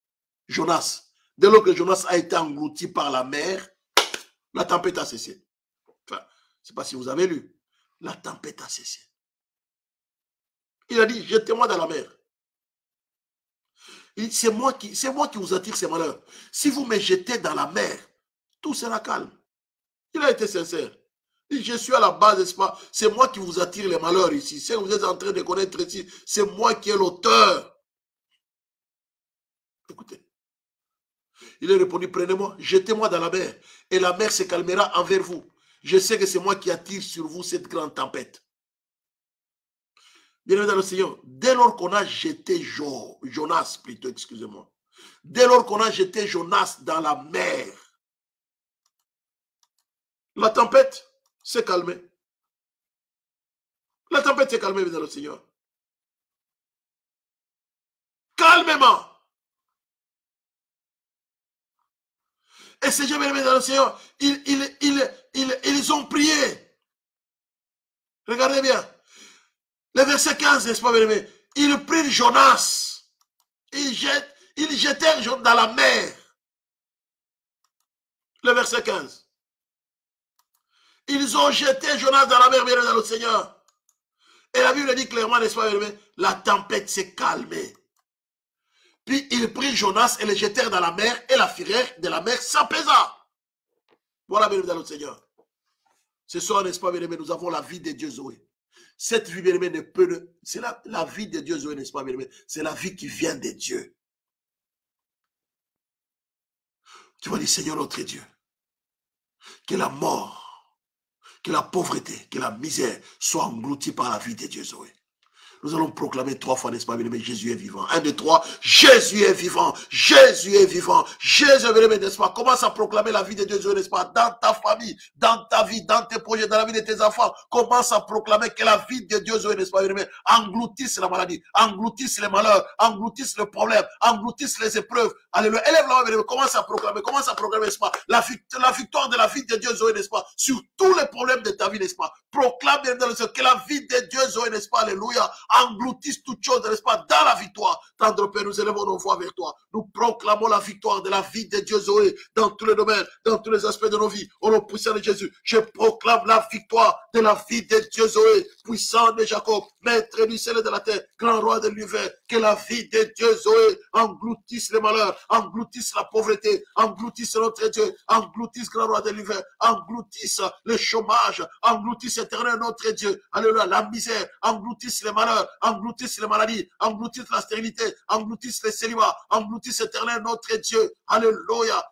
Jonas. Dès lors que Jonas a été englouti par la mer, la tempête a cessé. Enfin, je ne sais pas si vous avez lu. La tempête a cessé. Il a dit, jetez-moi dans la mer. Il dit, c'est moi qui vous attire ces malheurs. Si vous me jetez dans la mer, tout sera calme. Il a été sincère. Il dit, je suis à la base, n'est-ce pas? C'est moi qui vous attire les malheurs ici. Ce que vous êtes en train de connaître ici, c'est moi qui ai l'auteur. Écoutez. Il a répondu, prenez-moi, jetez-moi dans la mer. Et la mer se calmera envers vous. Je sais que c'est moi qui attire sur vous cette grande tempête. Bien-aimé dans le Seigneur, dès lors qu'on a jeté Jonas, plutôt, excusez-moi. Dès lors qu'on a jeté Jonas dans la mer, la tempête s'est calmée. La tempête s'est calmée, bien-aimé dans le Seigneur. Calmement. Et ces gens, bien-aimés dans le Seigneur, ils ont prié. Regardez bien. Le verset 15, n'est-ce pas, bien-aimé? Ils prirent Jonas. Ils jetèrent Jonas dans la mer. Le verset 15. Ils ont jeté Jonas dans la mer, bien-aimé dans le Seigneur. Et la Bible dit clairement, n'est-ce pas, bien-aimé? La tempête s'est calmée. Puis ils prirent Jonas et le jetèrent dans la mer, et la fureur de la mer s'apaisa. Voilà, bien-aimé dans le Seigneur. Ce soir, n'est-ce pas, bien-aimé, nous avons la vie de Dieu Zoé. Cette vie, bien-aimé, ne peut... C'est la vie de Dieu Zoé, n'est-ce pas, bien-aimé? C'est la vie qui vient de Dieu. Tu vas dire, Seigneur notre Dieu, que la mort, que la pauvreté, que la misère soient englouties par la vie de Dieu Zoé. Nous allons proclamer 3 fois, n'est-ce pas, bien-aimé, Jésus est vivant. 1, 2, 3, Jésus est vivant, Jésus est vivant, Jésus est bien-aimé, n'est-ce pas? Commence à proclamer la vie de Dieu, n'est-ce pas? Dans ta famille, dans ta vie, dans tes projets, dans la vie de tes enfants. Commence à proclamer que la vie de Dieu, n'est-ce pas, bien-aimé, engloutisse la maladie, engloutisse les malheurs, engloutisse le problème, engloutisse les épreuves. Alléluia. Élève la main, bien-aimé, commence à proclamer, n'est-ce pas? La victoire de la vie de Dieu, n'est-ce pas? Sur tous les problèmes de ta vie, n'est-ce pas? Proclame, bien-aimé, que la vie de Dieu, n'est-ce pas? Alléluia. Engloutisse toutes choses, n'est-ce pas, dans la victoire. Tendre Père, nous élevons nos voix vers toi. Nous proclamons la victoire de la vie de Dieu Zoé dans tous les domaines, dans tous les aspects de nos vies. Au nom puissant de Jésus, je proclame la victoire de la vie de Dieu Zoé, puissant de Jacob, maître du ciel et de la terre, grand roi de l'univers. Que la vie de Dieu Zoé engloutisse les malheurs, engloutisse la pauvreté, engloutisse notre Dieu, engloutisse grand roi de l'univers, engloutisse le chômage, engloutisse éternel notre Dieu. Alléluia, la misère, engloutisse les malheurs, engloutisse les maladies, engloutisse la stérilité, engloutisse les célibats, engloutisse éternel notre Dieu. Alléluia,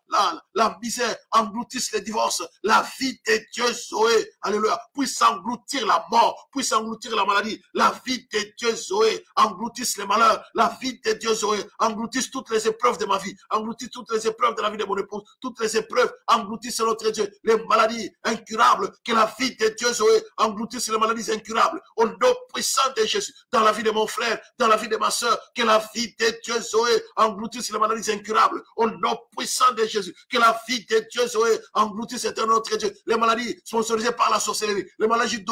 la misère, engloutisse les divorces, la vie de Dieu Zoé. Alléluia, puisse engloutir la mort, puisse engloutir la maladie, la vie de Dieu Zoé, engloutisse les malheurs, la vie de Dieu Zoé, engloutisse toutes les épreuves de ma vie, engloutisse toutes les épreuves de la vie de mon épouse, toutes les épreuves, engloutisse notre Dieu, les maladies incurables, que la vie de Dieu Zoé, engloutisse les maladies incurables, au nom puissant de Jésus, dans la vie de mon frère, dans la vie de ma soeur, que la vie de Dieu Zoé engloutisse les maladies incurables, au nom puissant de Jésus, que la vie de Dieu Zoé engloutisse éternel notre Dieu, les maladies sponsorisées par la sorcellerie, les maladies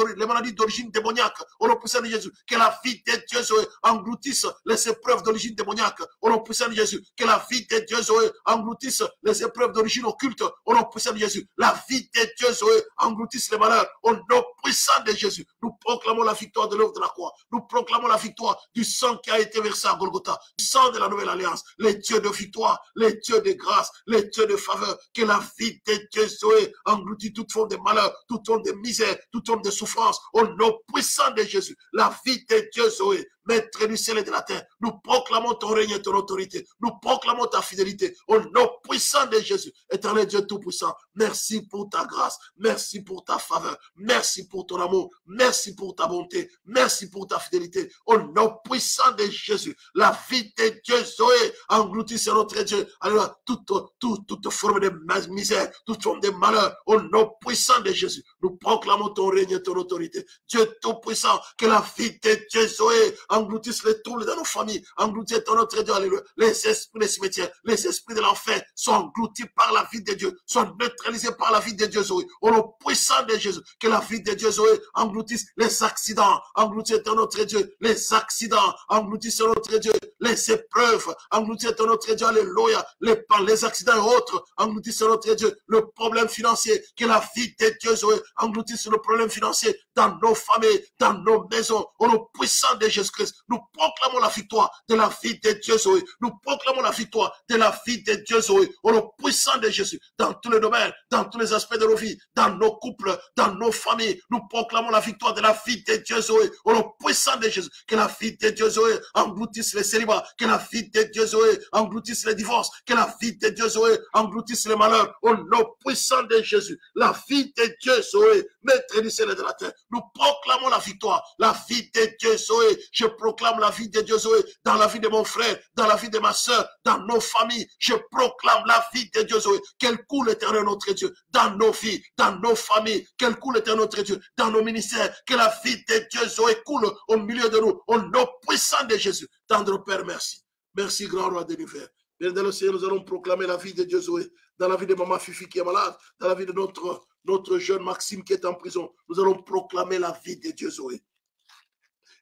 d'origine démoniaque, au nom puissant de Jésus, que la vie de Dieu Zoé engloutisse les épreuves d'origine démoniaque, au nom puissant de Jésus, que la vie de Dieu Zoé engloutisse les épreuves d'origine occulte, au nom puissant de Jésus, la vie de Dieu Zoé engloutisse les malheurs, au nom puissant de Jésus. Nous proclamons la victoire de l'œuvre de la croix, nous proclamons la victoire du sang qui a été versé à Golgotha, du sang de la nouvelle alliance, les dieux de victoire, les dieux de grâce, les dieux de faveur, que la vie de Dieu Zoé engloutit toute forme de malheur, toute forme de misère, toute forme de souffrance, au nom puissant de Jésus, la vie de Dieu Zoé, maître du ciel et de la terre, nous proclamons ton règne et ton autorité, nous proclamons ta fidélité, au nom puissant de Jésus, éternel Dieu tout-puissant, merci pour ta grâce, merci pour ta faveur, merci pour ton amour, merci pour ta bonté, merci pour ta fidélité, au nom puissant de Jésus, la vie de Dieu Zoé, engloutisse notre Dieu, alors toute forme de misère, toute forme de malheur, au nom puissant de Jésus, nous proclamons ton règne et ton autorité, Dieu tout-puissant, que la vie de Dieu Zoé, engloutisse les troubles dans nos familles, engloutisse ton notre Dieu, alléluia. Les esprits des cimetières, les esprits de l'enfer sont engloutis par la vie de Dieu, sont neutralisés par la vie de Dieu, Zoé. Au nom puissant de Jésus, que la vie de Dieu, Zoé, engloutisse les accidents, engloutisse ton notre Dieu, les accidents, engloutisse ton notre Dieu, les épreuves, engloutisse ton notre Dieu, alléluia, les accidents et autres, engloutisse ton notre Dieu, le problème financier, que la vie de Dieu, Zoé, engloutisse le problème financier dans nos familles, dans nos maisons, au nom puissant de Jésus-Christ. Nous proclamons la victoire de la vie de Dieu, Zoé. Nous proclamons la victoire de la vie de Dieu, Zoé, au nom puissant de Jésus, dans tous les domaines, dans tous les aspects de nos vies, dans nos couples, dans nos familles. Nous proclamons la victoire de la vie de Dieu, Zoé, au nom puissant de Jésus. Que la vie de Dieu, Zoé, engloutisse les célibats, que la vie de Dieu, Zoé, engloutisse les divorces, que la vie de Dieu, Zoé, engloutisse les malheurs, au nom puissant de Jésus. La vie de Dieu, Zoé, maître du ciel et de la terre. Nous proclamons la victoire, la vie de Dieu, Zoé. Je proclame la vie de Dieu, Zoé, dans la vie de mon frère, dans la vie de ma soeur, dans nos familles. Je proclame la vie de Dieu, Zoé. Qu'elle coule, éternel notre Dieu, dans nos vies, dans nos familles. Qu'elle coule, éternel notre Dieu, dans nos ministères. Que la vie de Dieu, Zoé, coule au milieu de nous, au nom puissant de Jésus. Tendre Père, merci. Merci, grand roi de l'univers. Bien dans le Seigneur, nous allons proclamer la vie de Dieu, Zoé, dans la vie de maman Fifi qui est malade, dans la vie de notre jeune Maxime qui est en prison. Nous allons proclamer la vie de Dieu, Zoé.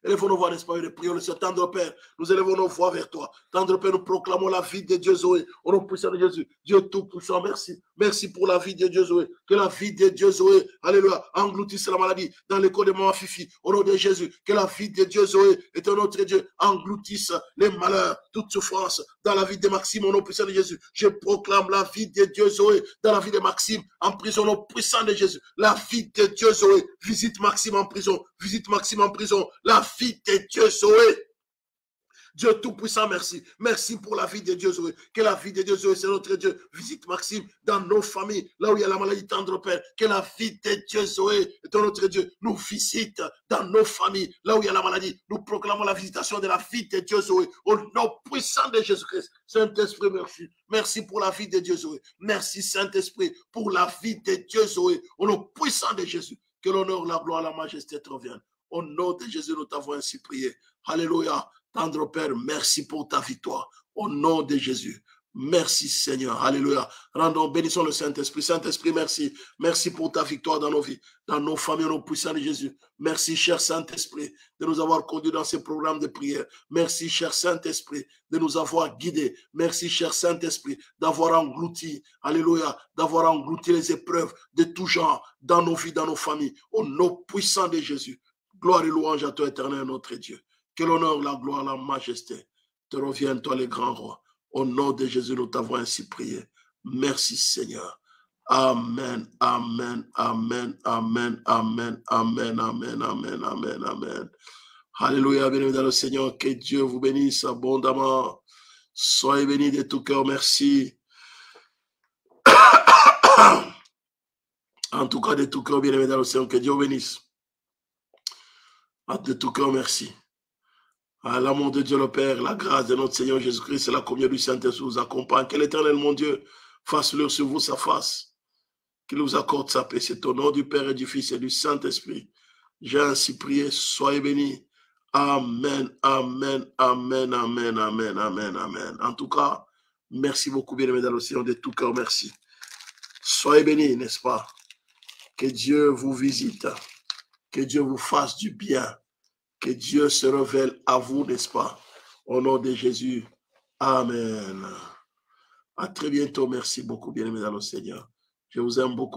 Élevons nos voix, n'est-ce pas, et prions le Seigneur. Tendre Père, nous élevons nos voix vers toi. Tendre Père, nous proclamons la vie de Dieu, Zoé. Au nom puissant de Jésus. Dieu tout-puissant, merci. Merci pour la vie de Dieu, Zoé. Que la vie de Dieu, Zoé, alléluia, engloutisse la maladie dans le corps de maman Fifi. Au nom de Jésus. Que la vie de Dieu, Zoé, est un autre Dieu, engloutisse les malheurs, toute souffrance dans la vie de Maxime. Au nom puissant de Jésus. Je proclame la vie de Dieu, Zoé, dans la vie de Maxime, en prison. Au nom puissant de Jésus. La vie de Dieu, Zoé. Visite Maxime en prison. Visite Maxime en prison. La vie de Dieu, Zoé. Dieu Tout-Puissant, merci. Merci pour la vie de Dieu, Zoé. Que la vie de Dieu, Zoé, c'est notre Dieu. Visite Maxime dans nos familles, là où il y a la maladie, tendre Père. Que la vie de Dieu, Zoé, est notre Dieu. Nous visite dans nos familles, là où il y a la maladie. Nous proclamons la visitation de la vie de Dieu, Zoé. Au nom puissant de Jésus-Christ. Saint-Esprit, merci. Merci pour la vie de Dieu, Zoé. Merci, Saint-Esprit, pour la vie de Dieu, Zoé. Au nom puissant de Jésus. Que l'honneur, la gloire, la majesté te reviennent. Au nom de Jésus, nous t'avons ainsi prié. Alléluia. Tendre Père, merci pour ta victoire. Au nom de Jésus. Merci Seigneur. Alléluia. Rendons, bénissons le Saint-Esprit. Saint-Esprit, merci. Merci pour ta victoire dans nos vies, dans nos familles, au nom puissant de Jésus. Merci, cher Saint-Esprit, de nous avoir conduits dans ces programmes de prière. Merci, cher Saint-Esprit, de nous avoir guidés. Merci, cher Saint-Esprit, d'avoir englouti, alléluia, d'avoir englouti les épreuves de tout genre dans nos vies, dans nos familles. Au nom puissant de Jésus. Gloire et louange à toi, éternel, notre Dieu. Que l'honneur, la gloire, la majesté te reviennent, toi, les grands rois. Au nom de Jésus, nous t'avons ainsi prié. Merci, Seigneur. Amen, amen, amen, amen, amen, amen, amen, amen, amen, amen. Alléluia, béni dans le Seigneur. Que Dieu vous bénisse abondamment. Soyez bénis de tout cœur. Merci. En tout cas, de tout cœur, bien-aimé dans le Seigneur. Que Dieu vous bénisse. De tout cœur, merci. À l'amour de Dieu le Père, la grâce de notre Seigneur Jésus-Christ et la communion du Saint-Esprit vous accompagne. Que l'Éternel, mon Dieu, fasse luire sur vous sa face. Qu'il nous accorde sa paix. C'est au nom du Père et du Fils et du Saint-Esprit. J'ai ainsi prié. Soyez bénis. Amen, amen, amen, amen, amen, amen, amen. En tout cas, merci beaucoup, bien-aimés dans le Seigneur, de tout cœur, merci. Soyez bénis, n'est-ce pas? Que Dieu vous visite. Que Dieu vous fasse du bien. Que Dieu se révèle à vous, n'est-ce pas? Au nom de Jésus. Amen. À très bientôt. Merci beaucoup, bien-aimés dans le Seigneur. Je vous aime beaucoup.